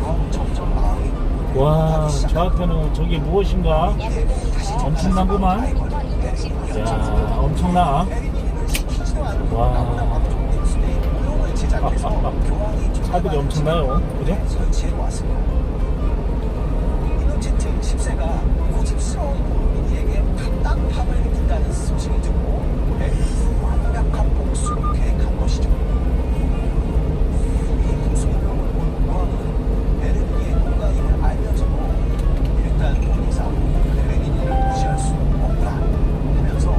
교환은 점점 마음이 와, 저 앞에는 저게 무엇인가? 약 500m 엄청나구만. 이동식 과속 야, 단속 구간입니다. 엄청나. 와. 차들이 엄청나요. 그죠? 설치해놓았습니다. 이노체트 10세가 고집스러운 국민에게 답답함을 느낀다는 소식을 듣고 베르니는 완벽한 복수를 계획한 것이죠. 이 복수를 요한은 베르니의 농가임을 알면서도 일단 본의상 베르니를 무시할 수 없다 하면서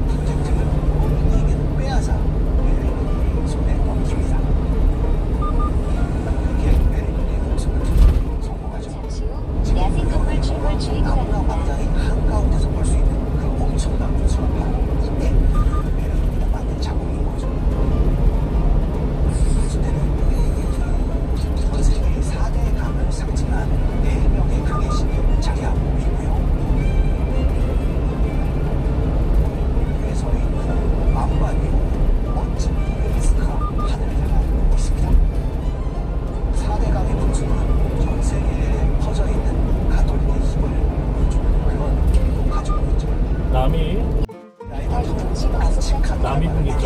프로젝트를 로빈에게 빼앗아 베르니 손에 넘깁니다. 그렇게 베르니의 목숨을 지키기 성공하죠. 잠시 후 야생동물 출몰 주의 나무나 구간입니다. 광장이 한가운데서 볼 수 있는 그 엄청난 분수가 바로 이때 베르니가 만든 작품인 거죠. 분수대는 전 세계 4대 강을 상징하는 4명의 강의 신이 자리하고 있고요. 위에 서 있는 왕관 위로 멋진 오베리스크가 하늘을 향하고 있습니다. 4대 강의 분수는 전 세계에 퍼져 있는 가톨릭의 힘을 보여주는 그런 힘도 가지고 있죠. 남이 이동식 과속 단속 남이 분기점.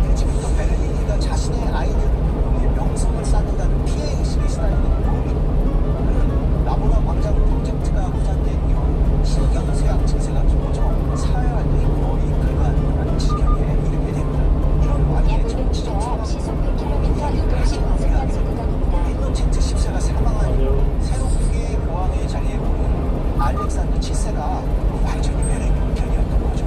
일찍부터 베르니가 자신의 아이들의 명성을 쌓는다는 피해의식에 시달리는 로빈. 라보나 광장 프로젝트가 후산된 이후 신경쇠약 증세가 깊어져 사회활동이 거의 불가능한 지경에 이르게 됩니다. 이런 약 와중에 500m 앞 시속 100km 이동식 과속 단속 구간입니다. 이노체트 10세가 사망한 맞아요. 후 새롭게 교황의 자리에 오른 알렉산더 7세가 완전히 베르니 편이었던 거죠.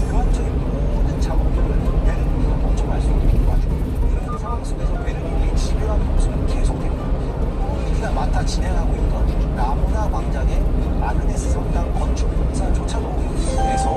교황청의 모든 작업들을 베르니가 독점할 수 있게 도와주고 이런 상황 속에서 베르니의 집요한 복수는 계속됩니다. 우리가 맡아 진행하고 있던 라모나 광장의 아그네스 성당 건축 공사조차도 에서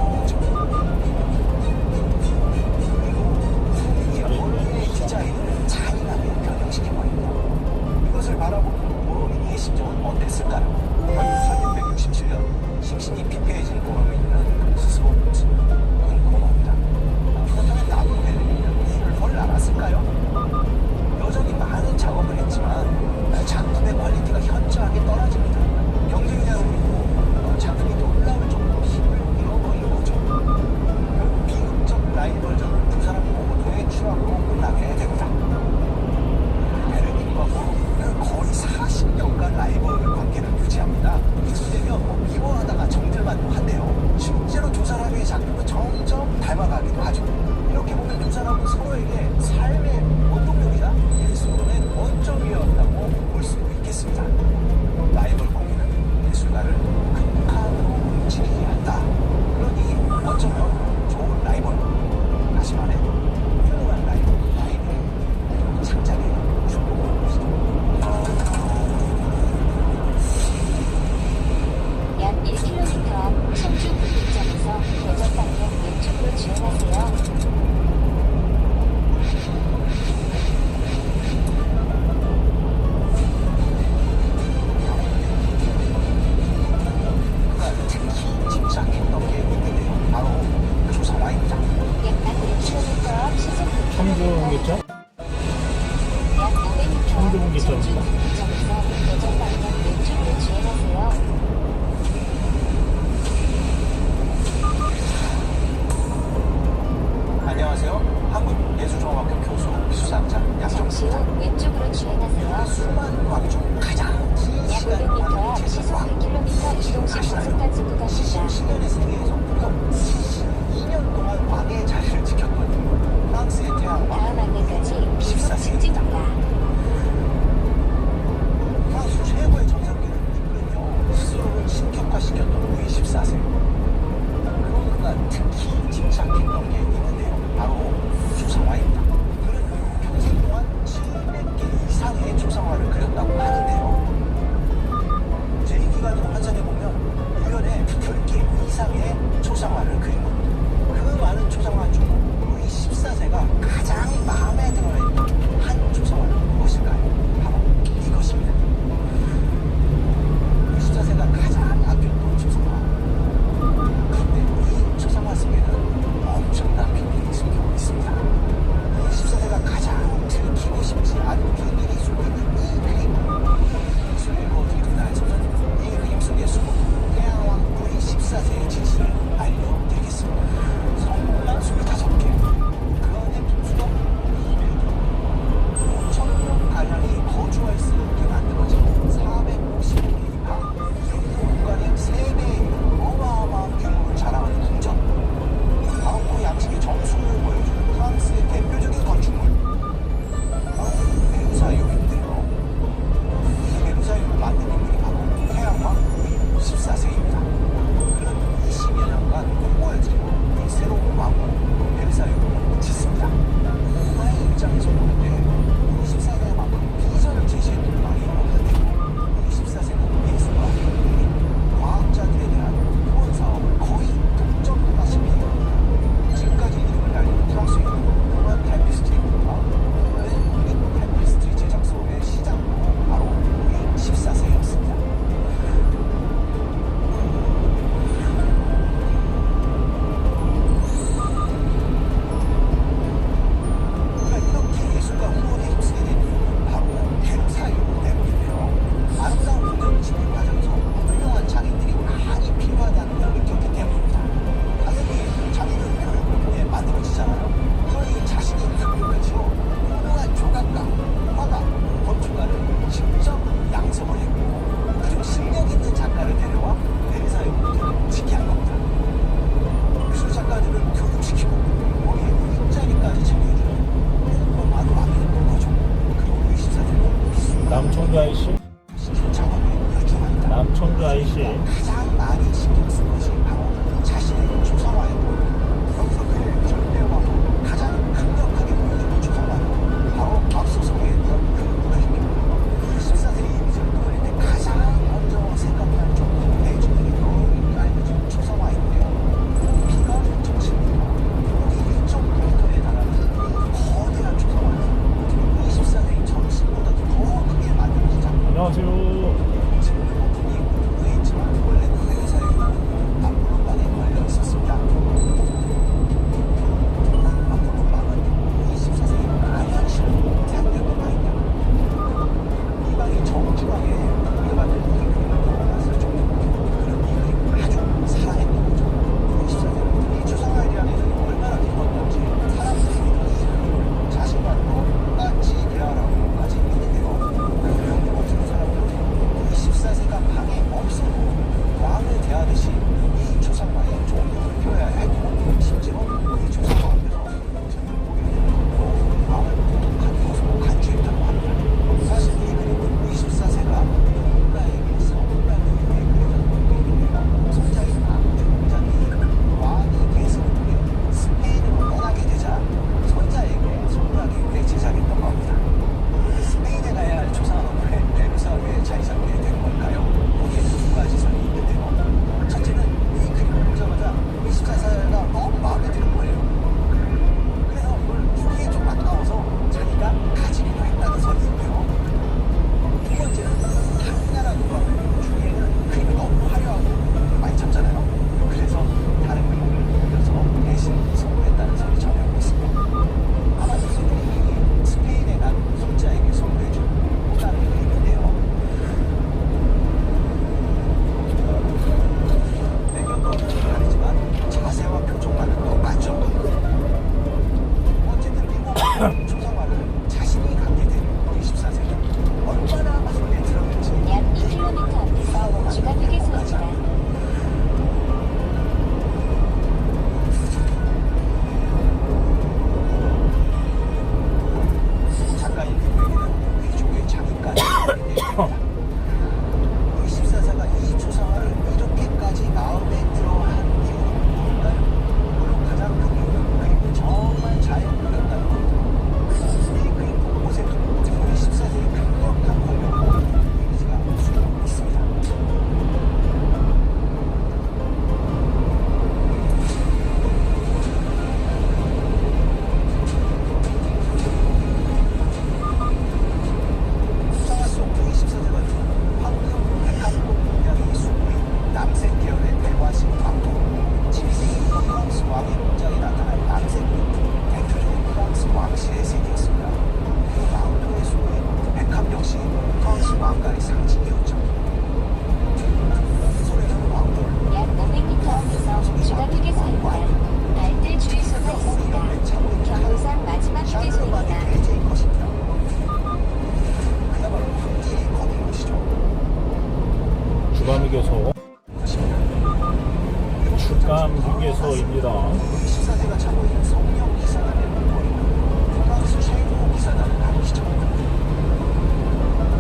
뭡니까? 14대가 차고 있는 성령 기사단의 목걸이는 프랑스 쉐이모 기사단을 아시죠?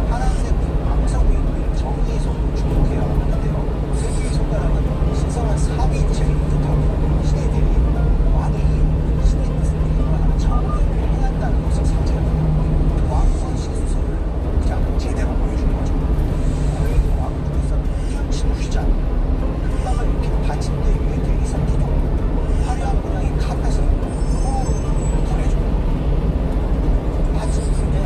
파란색 암석 위에 정의의 손을 주목해야 하는데요. 세계의 손가락은 신성한 3위체를 뜻하고 시대들이 왕이 신의 뜻을 인도하는 정의를 행한다는 것을 상징합니다. 왕권 신수설을 그냥 제대로 보여준 거죠. 오늘 왕 중에서 현신 휘장, 금방을 일으키는 받침대 위에 대리석 기둥, 화려한 문양의 카펫을 호흡을 더해줍니다. 받침대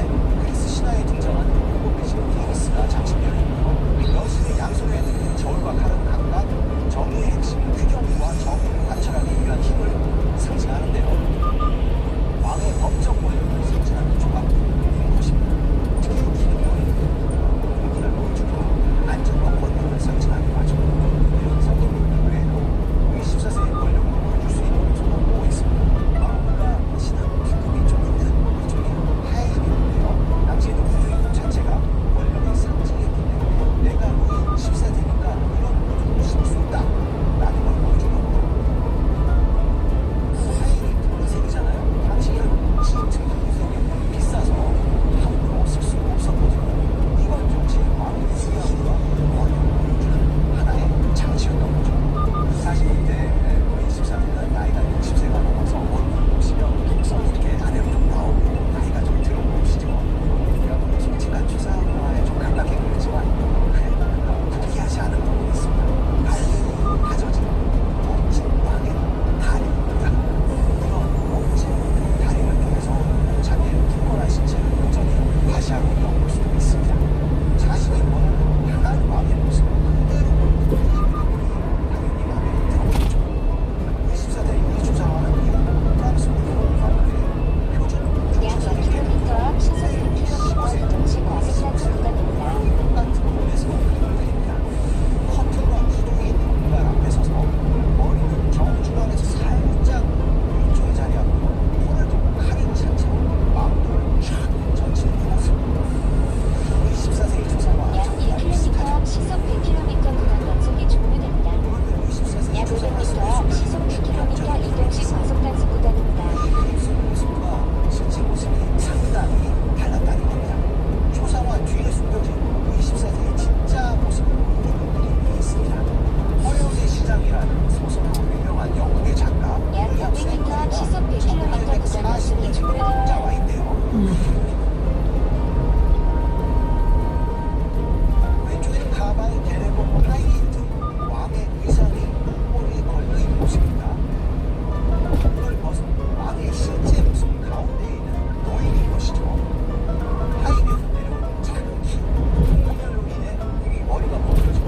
그리스 신화에 등장한 공급배신 데니스가 장식되어 있고요. 여신의 양손에 들린 저울과 칼은 각각 정의의 핵심인 균형과 정의를 관철하기 위한 힘을 상징하는데요. 왕의 법적 권력을 상징하는 조각인 것입니다. 특히 기능은 공기를 보여주고 안전과 권력을 상징하는 과정. 이런 성경님 외에도 루이 14세의 권력을 보여줄 수 있는 요소가 또 있습니다. 왕과 신은 기쁨이 좀 있는 이쪽이 하인인데요. 당시에도 구조인 자체가 권력의 상징이었기 때문에 내가 루이 14세니까 이런 모든 것을 수 있다 라는 걸 보여주는 겁니다. 하인이 등색이잖아요. 당시에는 지금 등색이 비싸서 함부로 쓸 수 없었거든요. 이건 정치의 왕의 위엄과 권력을 보여주는 하나의 장치였던 거죠. 사실 이때 루이 14세는 나이가 60세가 넘어서 얼굴을 보시면 김성 이렇게 아래로 좀 나오고 나이가 좀 들어 보이시죠. 여러분 솔직한 추상화에 좀 가깝게 그렸지만 포기하지 않은 부분이 있습니다. 갈등이 다져진 멋진 왕의 다리입니다. 이런 멋진 다리를 통해서 자기의 굳건한 신체를 여전히 과시하고 있다고 볼 수도 있습니다. 자신이 원하는 강한 왕의 모습을 그대로 보여주는 당연히 마음에 들어오죠. 24대 이 조상화는 이후 프랑스 왕국의 표준 약 2km 앞 시속 100km 이동식 과속 단속 구간입니다. 같은 곳에서 그림을 그립니다. 커튼과 기둥이 있는 공간 앞에 서서 머리는 정중앙에서 살짝 왼쪽에 자리하고 손을 들고 칼인 차체로 마음을 쫙 젖히는 모습. 루이 14세의 조상화 약 정말 1km 비슷하죠. 앞 시속 100km 구간 단속이 종료됩니다. 그런데 루이 14세의 약 조상화 500m 앞 시속 100km 이동식 과속 단속 구간입니다. 그림 속 모습과 실제 모습이 상당히 달랐다는 겁니다. 초상화 뒤에 숨겨진 루이 14세의 진짜 모습을 보여주는 그림이 있습니다. 헐리우드의 시장이라는 소설로 유명한 영국의 작가 약 윌리엄 500m 앞 시속 셰익스피어가 100km 구간 단속이 1840년에 종료됩니다. 자와인데요. 왼쪽에는 가방이 개레고 하이힐 등 왕의 의상이 목걸이에 걸려있는 모습입니다. 이걸 벗은 왕의 실제 모습 가운데에 있는 노인인 것이죠. 하이힐에서 내려오는 작은 키, 공면으로 인해 이미 머리가 벗겨지고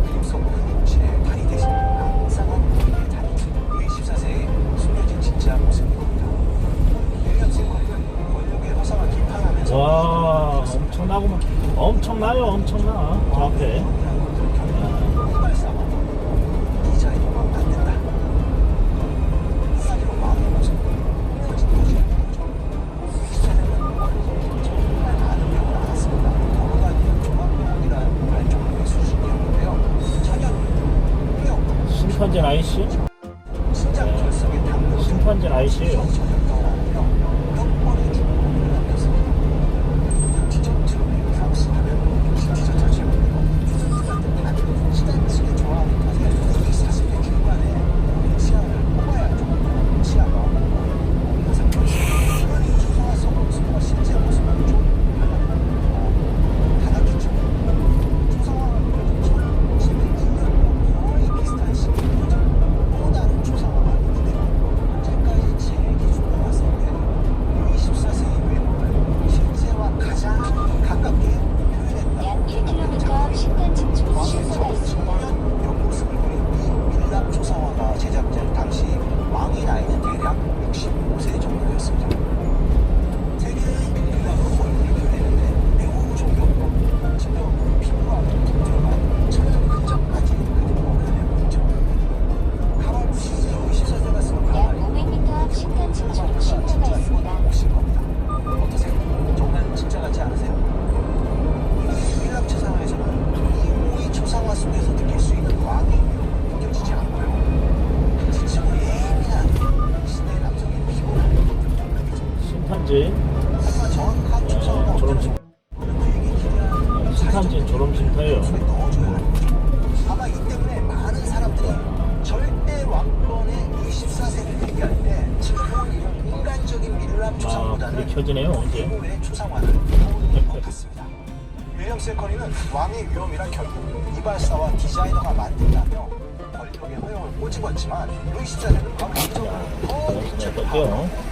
그림 속 그림실의 다리 대신 앙상한 노인의 다리, 루이 14세의 숨겨진 진짜 모습인 겁니다. 윌리엄 셰익스피어는 권력의 허상을 비판하면서 와, 엄청나요, 엄청나. 저 앞에. 심판진 아이씨? 심판진 아이씨예요. 또 다른 조사가 있는데요. 현재까지 제 기준으로 신탄진 하지만 정확한 조사가 졸음쉼 그에게 기대하는 신탄진 졸음쉼터예요. 넣어줘요. 아마 이 때문에 많은 사람들이 절대 왕권의 24세를 얘기할 때 지금은 이런 인간적인 밀랍 조상보다는 불이 켜지네요 이제. 최고의 조상화를 떠올릴 것 같습니다. 윌리엄 세커니는 왕의 위험이란 결국 이발사와 디자이너가 만든다며 권력의 허용을 꼬집었지만 루이 14세는 바로 이쪽으로 더 미쳤다. 어떨게요?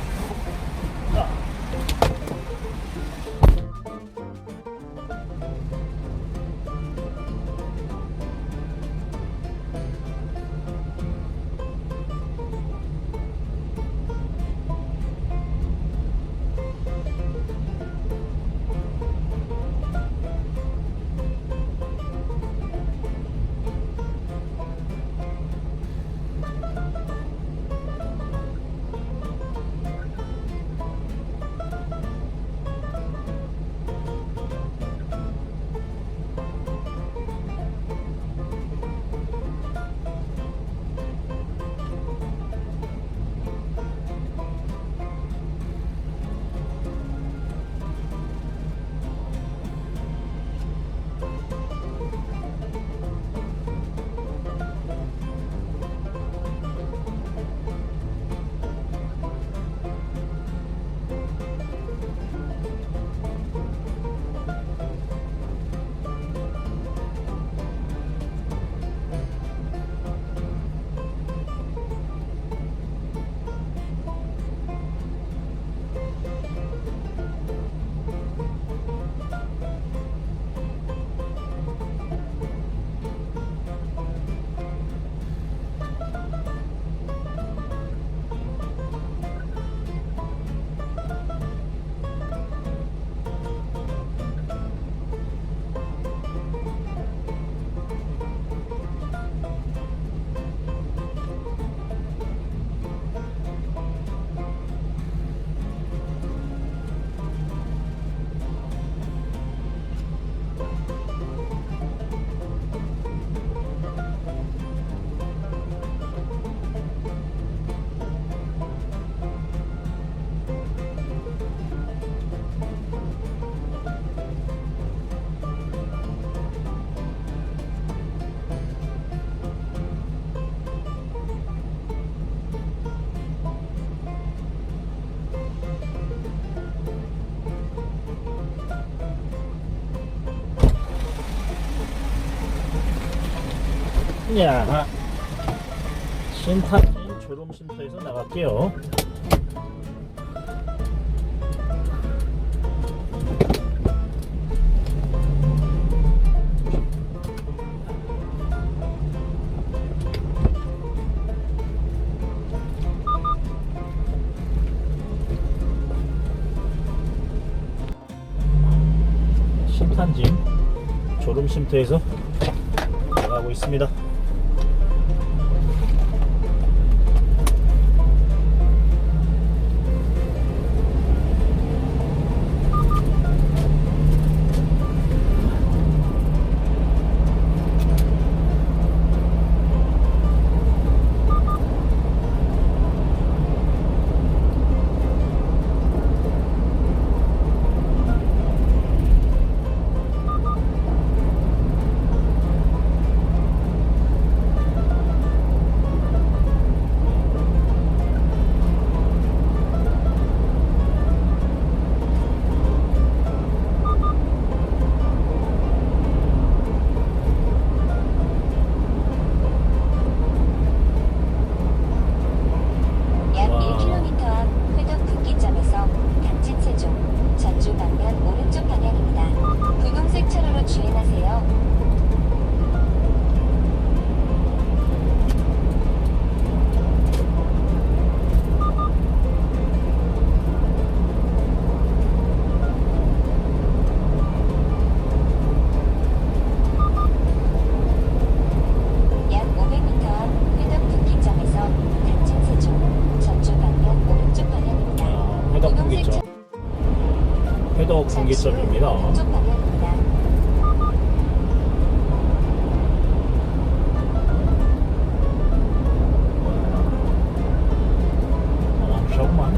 야, 신탄진 졸음쉼터에서 나갈게요. 신탄진 졸음쉼터에서 나가고 있습니다. 약 1km 앞 회덕 분기점에서 당진 세종 전주 방면 오른쪽 방향입니다. 분홍색 차로로 주행하세요. 약 500m 앞 회덕 분기점에서 당진 세종 전주 방면 오른쪽 방향입니다. 회덕 분홍색 분기점. 회덕 분기점입니다. 오른쪽 방향입니다. 잠깐만.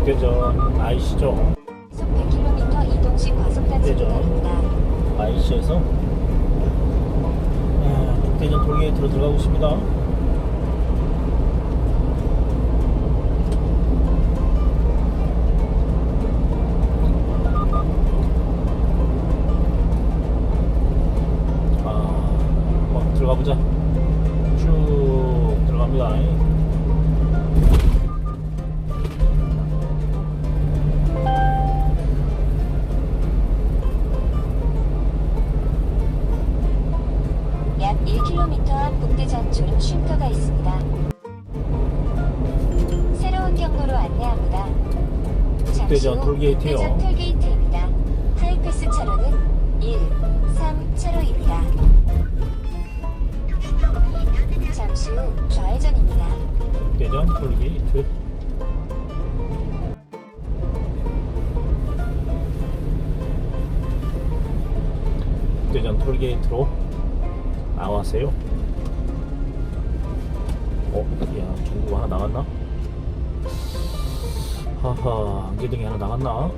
국대전 IC죠. 속 100km 이동식 과속단속 되죠. 구간입니다. IC에서 국대전 톨게이트로 들어가고 있습니다. 한번 들어가 보자. 쭉 들어갑니다. 약 1km 앞 북대전 졸음 쉼터가 있습니다. 새로운 경로로 안내합니다. 잠시 북대전 후 톨게이트요. 북대전 톨게이트입니다. 하이패스 차로는 1, 3 차로입니다. 잠시 후 좌회전입니다. 국대전 톨게이트. 국대전 톨게이트로 나왔어요. 야, 중국 하나 나갔나? 하하, 안개등이 하나 나갔나?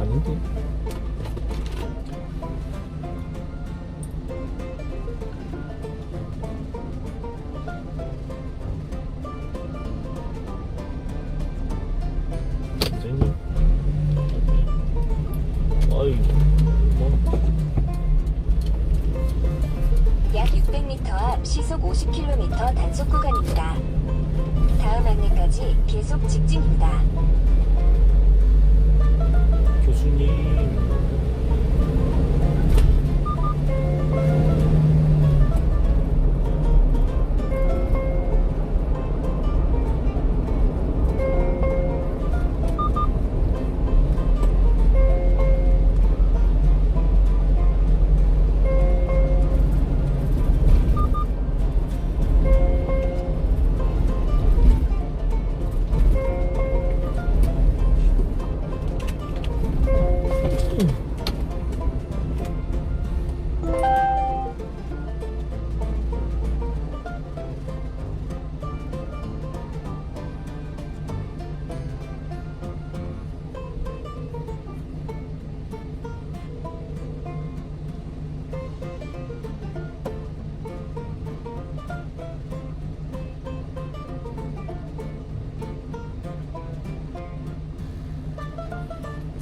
아닌데. 선생님. 어이, 약 600m 앞 시속 50km 단속 구간입니다. 다음 안내까지 계속 직진입니다. 교수님.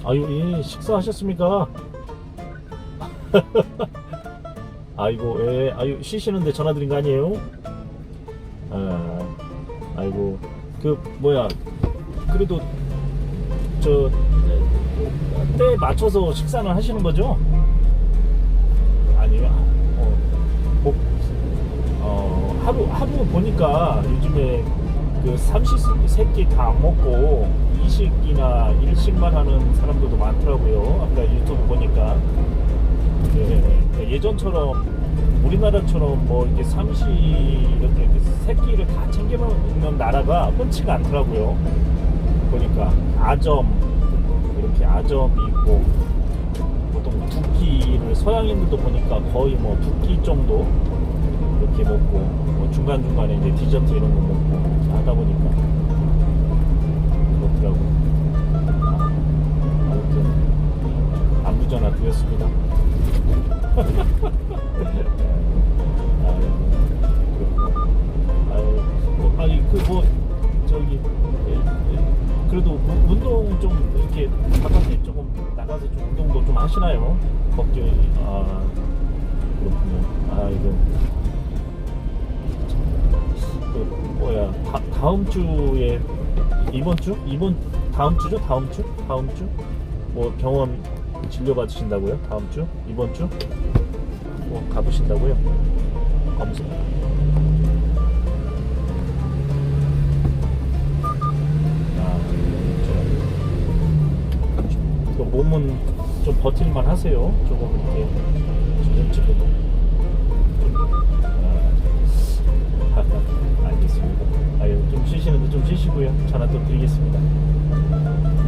아유, 예, 식사하셨습니까? 아이고, 예, 아유, 쉬시는데 전화드린 거 아니에요? 아이고, 뭐야, 그래도, 때에 맞춰서 식사는 하시는 거죠? 아니요, 하루 보니까 요즘에 그 삼시세끼 다 안 먹고 이식이나 일식만 하는 사람들도 많더라고요. 아까 유튜브 보니까. 예전처럼 우리나라처럼 뭐 이렇게 삼시 이렇게 새끼를 다 챙겨 먹는 나라가 흔치가 않더라고요. 보니까 아점, 이렇게 아점이 있고, 보통 두 끼를 서양인들도 보니까 거의 뭐 두 끼 정도 이렇게 먹고, 뭐 중간중간에 이제 디저트 이런 거 먹고 이렇게 하다 보니까 그렇더라고요. 아무튼 안부전화 드렸습니다. 그래도 운동 좀 이렇게 바깥에 조금 나가서 좀 운동도 좀 하시나요? 걱정이. 그렇군요. 이거 다음 주에 다음 주죠? 다음 주? 뭐 병원 진료 받으신다고요? 다음 주? 이번 주? 뭐 가보신다고요? 검사. 몸은 좀 버틸만 하세요. 조금 이렇게 주름치고도. 알겠습니다. 좀 쉬시는데 좀 쉬시고요. 전화 또 드리겠습니다.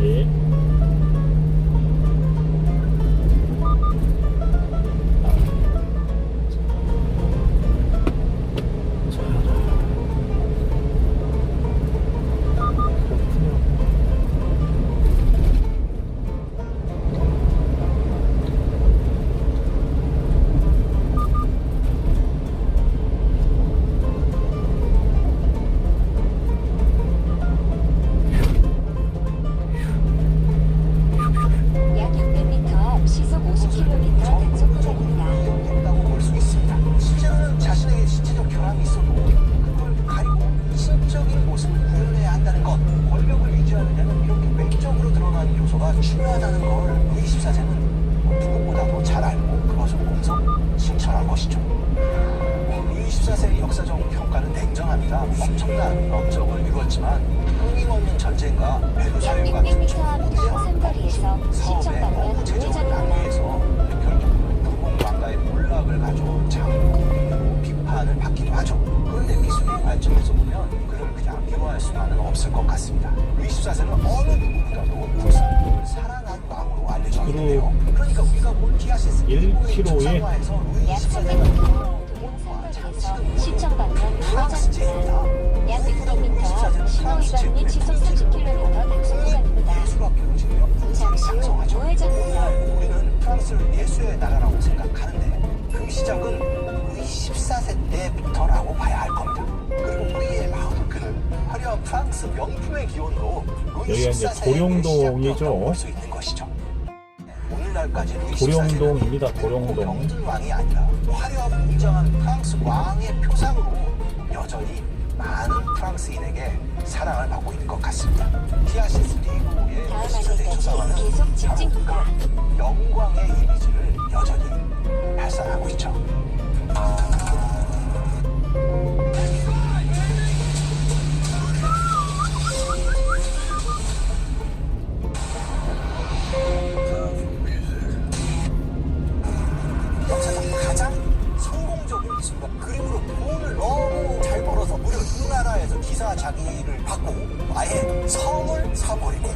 예. 아니라 엄청난 업적을 이뤘지만 끊임없는 전쟁과 베르사유 약 같은 600m 앞 상거리에서 사업에 시청방면 너무 재정을 우회전입니다. 낭비해서 결국 불공 왕가의 몰락을 가져온 장군으로 비판을 받기도 하죠. 그런데 미술의 관점에서 보면 그를 그냥 미워할 수만은 없을 것 같습니다. 루이 14세는 어느 누구보다도 불상을 사랑한 왕으로 알려져 있는데요. 그러니까 우리가 본 티아시스 1km 에 약 300m 도영 상거리에서 시청방면 우회전입니다. 약 600m 앞 신호위반 및 시속 30km 단속 구간입니다. 예술학교로 지내며 잠시 후 장성하죠. 우회전입니다. 우리는 프랑스를 예술의 나라라고 생각하는데 그 시작은 루이 14세 때부터라고 봐야 할 겁니다. 그리고 우리의 마음 그는 화려한 프랑스 명품의 기원으로 루이 여기가 이제 14세의 도룡동이죠. 볼수 있는 것이죠. 오늘날까지 루이 도룡동입니다. 14세는 도룡동. 병든 왕이 아니라 화려하고 웅장한 프랑스 왕의 표상으로 여전히 많은 프랑스인에게 사랑을 받고 있는 것 같습니다. 티아시스 리고의 다음 14세 안내까지 초상화는 계속 직진입니다. 영광의 이미지를 여전히 발산하고 있죠. 역사상 가장 성공적인 미술가 그림으로 돈을 너무 잘 벌어서 무려 우리나라에서 기사 자기를 받고 아예 성을 사버리고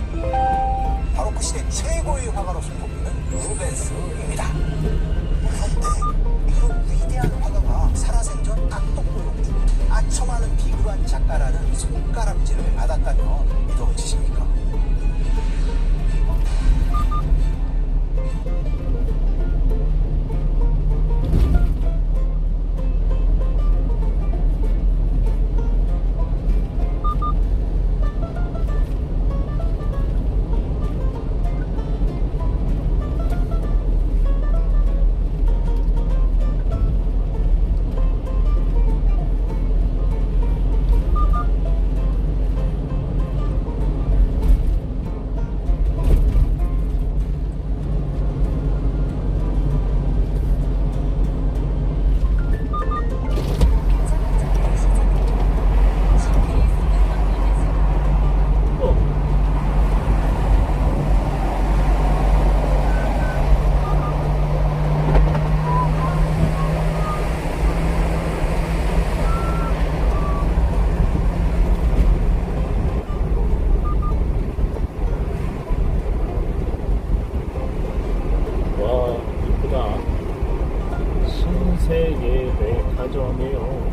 바로 그 시대 최고의 화가로 손꼽히는 루벤스입니다. 그런데 이런 위대한 화가가 살아생전 악독도용주 아첨하는 비굴한 작가라는 손가락질을 받았다면 믿어지십니까? 와, 이쁘다. 신세계 백화점이요.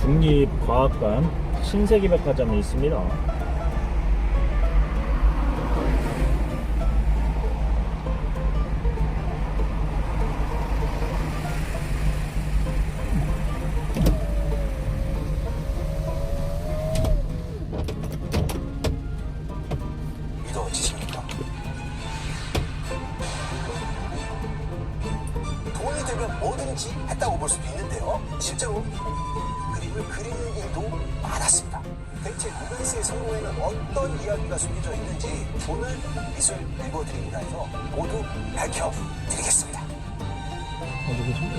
국립과학관 신세계 백화점이 있습니다. 믿어지십니까? 돈이 되면 뭐든지 했다고 볼 수도 있는데요. 실제로 그림을 그리는 일도 많았습니다. 대체 루벤스의 성공에는 어떤 이야기가 숨겨져 있는지 오늘 미술 읽어드립니다 해서 모두 밝혀드리겠습니다. 누구지?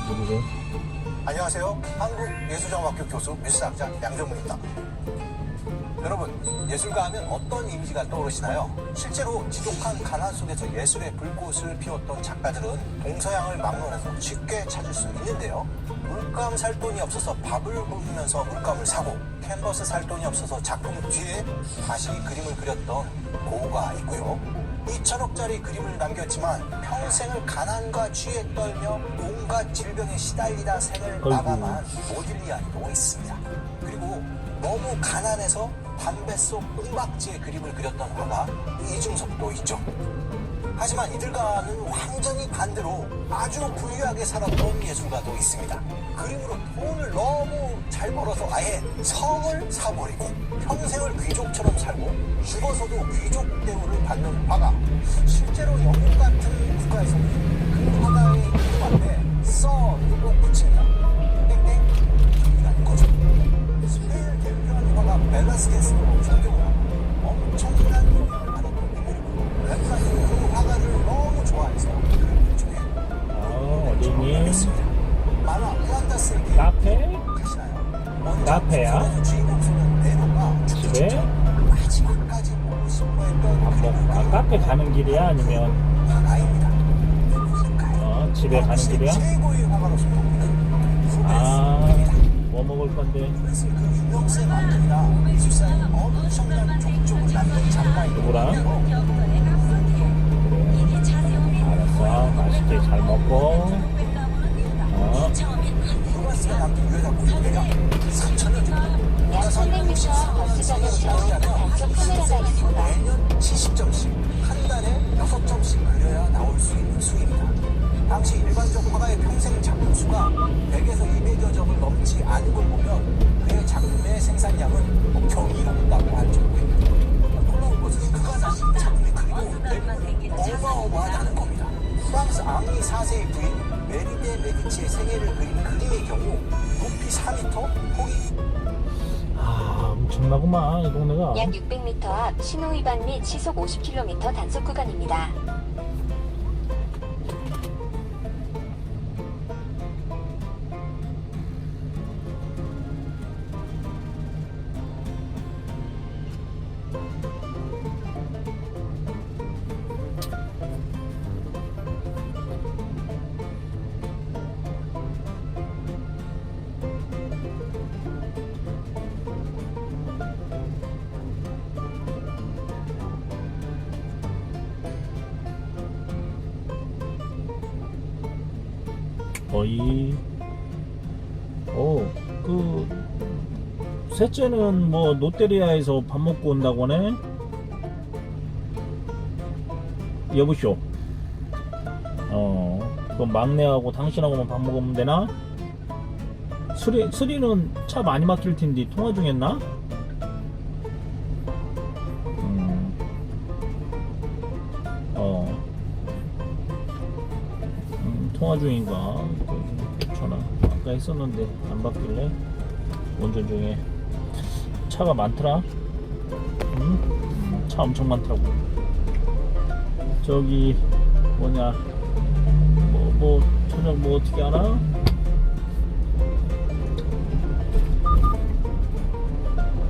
누구세요? 안녕하세요. 한국예술정학교 교수 미술학자 양정문입니다. 여러분, 예술가 하면 어떤 이미지가 떠오르시나요? 실제로 지독한 가난 속에서 예술의 불꽃을 피웠던 작가들은 동서양을 막론해서 쉽게 찾을 수 있는데요. 물감 살 돈이 없어서 밥을 굶으면서 물감을 사고 캔버스 살 돈이 없어서 작품 뒤에 다시 그림을 그렸던 고우가 있고요. 2천억짜리 그림을 남겼지만 평생을 가난과 취에 떨며 온갖 질병에 시달리다 생을 마감한 모딜리아니도 있습니다. 그리고 너무 가난해서 담배 속 은박지에 그림을 그렸던 화가 이중섭도 있죠. 하지만 이들과는 완전히 반대로 아주 부유하게 살았던 예술가도 있습니다. 그림으로 돈을 너무 잘 벌어서 아예 성을 사버리고 평생을 귀족처럼 살고 죽어서도 귀족 대우를 받는 화가 실제로 영국 같은 국가에서는 그 화가의 이름 앞에 써로 붙입니다. 땡땡이라는 거죠. 스페인을 대표하는 화가 벨라스케스로 존경을 엄청난 영향을 받았던 인물이고 렘브란트는 그 화가를 너무 좋아해서 열렸습니다. 만화 후안다스에게 카페? 가시나요? 카페야? 주인공 소년 네로가 집에? 마지막까지 보고 싶어 했던 카페 가는 길이야? 아니면 화가입니다. 집에 가는 길이야? 최고의 화가로서 꼽히는 뭐 먹을 건데? 그래서 그 유명세만큼이나 미술사에 엄청난 족족을 남긴 작가이고 누구랑? 알았어. 맛있게 잘 먹고. 루가스가 남긴 유해작품이 대략 3,000여 약 300m 버스정에서 단속 카메라가 있습니다. 매년 70점씩, 한 달에 6점씩 그려야 나올 수 있는 수입니다. 당시 일반적 화가의 평생 작품 수가 100에서 200여 점을 넘지 않은 걸 보면 그의 작품의 생산량은 경이롭다고 할 정도입니다. 놀라운 것은 그가 남긴 작품의 그림은 어마어마하다는 겁니다. 프랑스 앙리 4세의 부인 메리데 메디치의 생애를 그린 그림의 경우 높이 4m, 폭이 엄청나구만 이 동네가. 약 600m 앞 신호 위반 및 시속 50km 단속 구간입니다. 거의 셋째는 뭐 롯데리아에서 밥 먹고 온다고 하네. 여보쇼. 그럼 막내하고 당신하고만 밥 먹으면 되나? 수리는 차 많이 막힐 텐데 통화 중했나? 통화 중인가? 전화 아까 했었는데 안 받길래. 운전 중에 차가 많더라. 차 엄청 많더라고. 저기 뭐냐 저녁 뭐 어떻게 하나?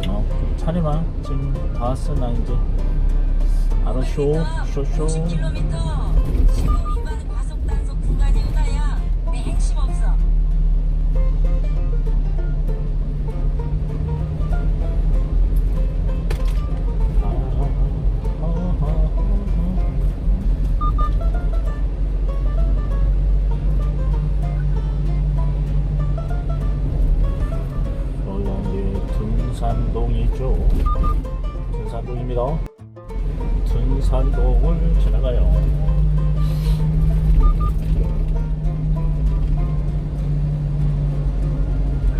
좀 차리마. 지금 다 왔어. 나 이제 알았쇼. 쇼쇼. 50km 신호 위반 과속 단속 구간이 오다야. 내 핵심 없어. 둔산동이죠. 둔산동입니다. 둔산동을 지나가요.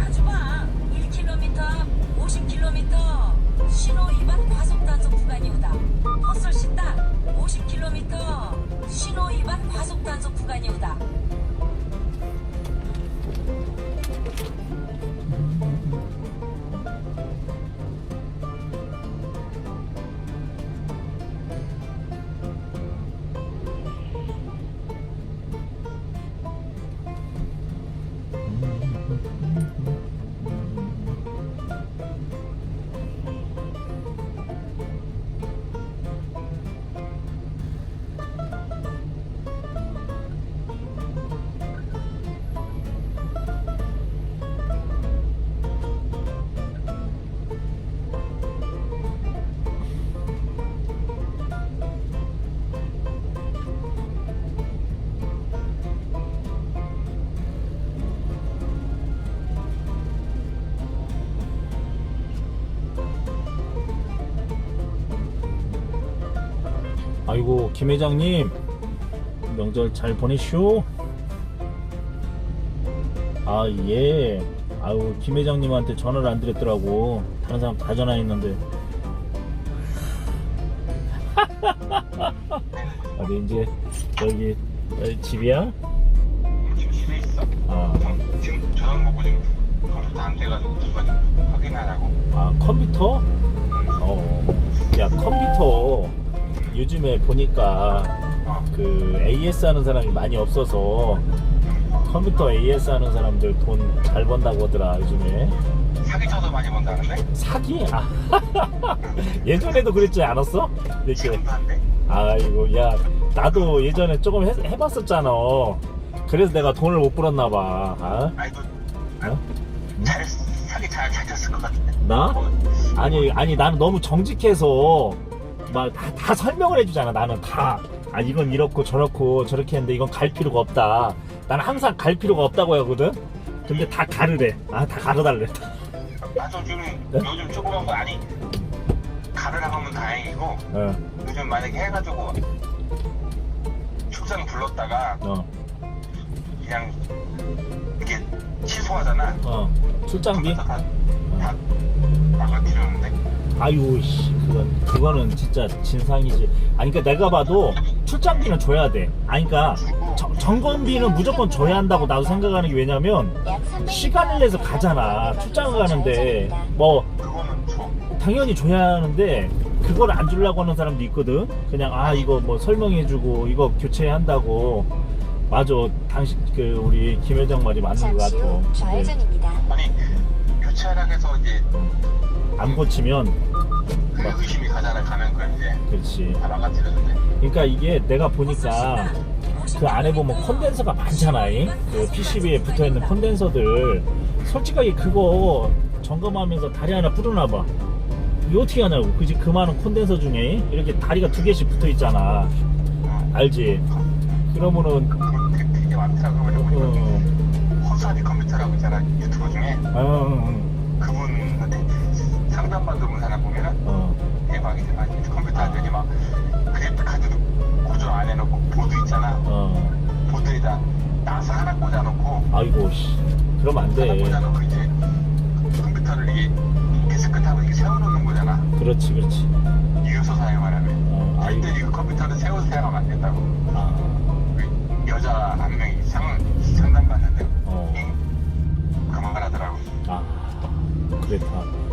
아주봐 1km 앞 50km 신호 위반 과속 단속 구간이 오다. 헛설 씻다 50km 신호 위반 과속 단속 구간이 오다. 아이고 김 회장님 명절 잘 보내시오. 예. 아유 김 회장님한테 전화를 안 드렸더라고. 다른 사람 다 전화했는데. 어디 이제 여기 집이야? 지금 집에 있어. 지금 저녁 먹고 지금 컴퓨터 안 돼가지고 누가 좀 확인하라고. 컴퓨터? 야 컴퓨터 요즘에 보니까 그 AS 하는 사람이 많이 없어서 컴퓨터 AS 하는 사람들 돈 잘 번다고 하더라 요즘에. 사기쳐도 많이 번다는데? 사기? 아 예전에도 그랬지 않았어? 이렇게. 지금도 한대? 아이고 야 나도 예전에 조금 해봤었잖아. 그래서 내가 돈을 못 벌었나 봐. 아? 아이고 어? 사기 잘 쳤을 것 같은데. 나? 아니 나는 너무 정직해서 막 다 설명을 해주잖아. 나는 다. 아 이건 이렇고 저렇고 저렇게 했는데 이건 갈 필요가 없다. 나는 항상 갈 필요가 없다고 하거든. 근데 다 가르래. 아 다 가르달래. 나도 지금 네? 요즘 조그만 거 아니 가르라고 하면 다행이고 어, 요즘 만약에 해가지고 출장 불렀다가 그냥 이게 취소하잖아. 출장비? 컴퓨터 다 망가뜨리는데. 아유 씨 그거는 진짜 진상이지. 아니 그러니까 내가 봐도 출장비는 줘야 돼. 아니 그러니까 점검비는 무조건 줘야 한다고 나도 생각하는 게 왜냐면 약 300m 시간을 내서 가잖아. 출장을 가는데 뭐 그거는 줘. 당연히 줘야 하는데 그걸 안 주려고 하는 사람도 있거든. 그냥 아 이거 뭐 설명해주고 이거 교체한다고. 맞아. 당신 그 우리 김 회장 말이 맞는 것 잠시 후 같아. 근데 좌회전입니다. 아니 교체하라고 해서 이제 안 고치면 그 의심이 가잖아. 가면 그 이제 그렇지. 다 망가뜨렸는데. 그러니까 이게 내가 보니까 그 안에 보면 콘덴서가 많잖아. 그 PCB에 붙어있는 콘덴서들. 솔직하게 그거 점검하면서 다리 하나 부러나봐. 이거 어떻게 하냐고. 그지? 그 많은 콘덴서 중에 이렇게 다리가 2개씩 붙어있잖아. 알지? 그러면은 그거 되게 많더라고. 그래서 보니까 허수아비 컴퓨터라고 있잖아. 유튜브 중에 그분한테 상담 받는 사람 보면은 대박이지. 컴퓨터들이 막 그래픽 카드도 고정 안 해놓고 보드 있잖아. 보드에다 나사 하나 꽂아놓고 아이고 씨 그러면 안 하나 돼. 꽂아놓고 이제 컴퓨터를 이게 데스크탑을 이렇게 세워놓는 거잖아. 그렇지 유효소 사용을 하면. 아이고. 근데 이 컴퓨터를 세워서 사용하면 안 된다고. 그 여자 한 명이 상담 받는데 그만하더라고. 그랬다.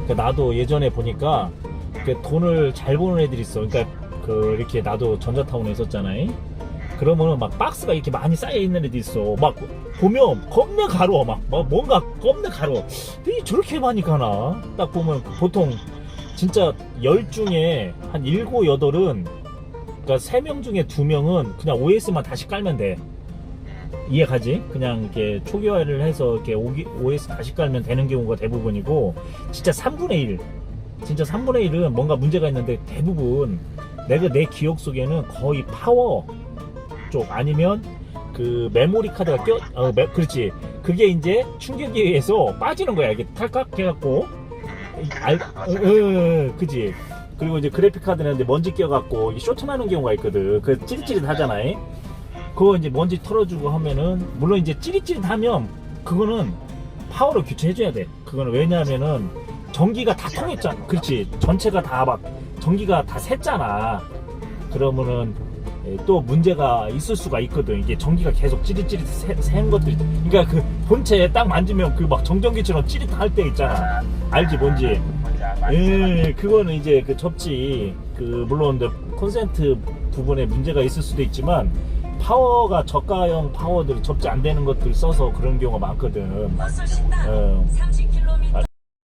그러니까 나도 예전에 보니까 그 돈을 잘 버는 애들이 있어. 그러니까 그 이렇게 나도 전자타운에 있었잖아. 그러면은 막 박스가 이렇게 많이 쌓여 있는 애들 있어. 막 보면 겁나 가려. 막 뭔가 겁나 가려. 이 저렇게 많이 가나? 딱 보면 보통 진짜 10 중에 한 7, 8은 그러니까 3명 중에 2명은 그냥 OS만 다시 깔면 돼. 이해가지? 그냥 이렇게 초기화를 해서 이렇게 OS 다시 깔면 되는 경우가 대부분이고, 진짜 3분의 1. 진짜 3분의 1은 뭔가 문제가 있는데 대부분 내 기억 속에는 거의 파워 쪽 아니면 그 메모리 카드가 그렇지. 그게 이제 충격에 의해서 빠지는 거야. 이게 탈칵 해갖고. 그지. 그리고 이제 그래픽 카드는 이제 먼지 껴갖고 이게 쇼트 나는 경우가 있거든. 그 찌릿찌릿 하잖아. 그거 이제 먼지 털어주고 하면은, 물론 이제 찌릿찌릿 하면 그거는 파워로 교체해줘야 돼. 그거는 왜냐하면은 전기가 다 통했잖아. 그렇지. 전체가 다 막 전기가 다 샜잖아. 그러면은 또 문제가 있을 수가 있거든. 이게 전기가 계속 찌릿찌릿 새는 것들이. 그러니까 그 본체에 딱 만지면 그 막 정전기처럼 찌릿할 때 있잖아. 알지 뭔지? 그거는 이제 그 접지 그 물론 콘센트 부분에 문제가 있을 수도 있지만 파워가 저가형 파워들이 접지 안 되는 것들 써서 그런 경우가 많거든. 30km.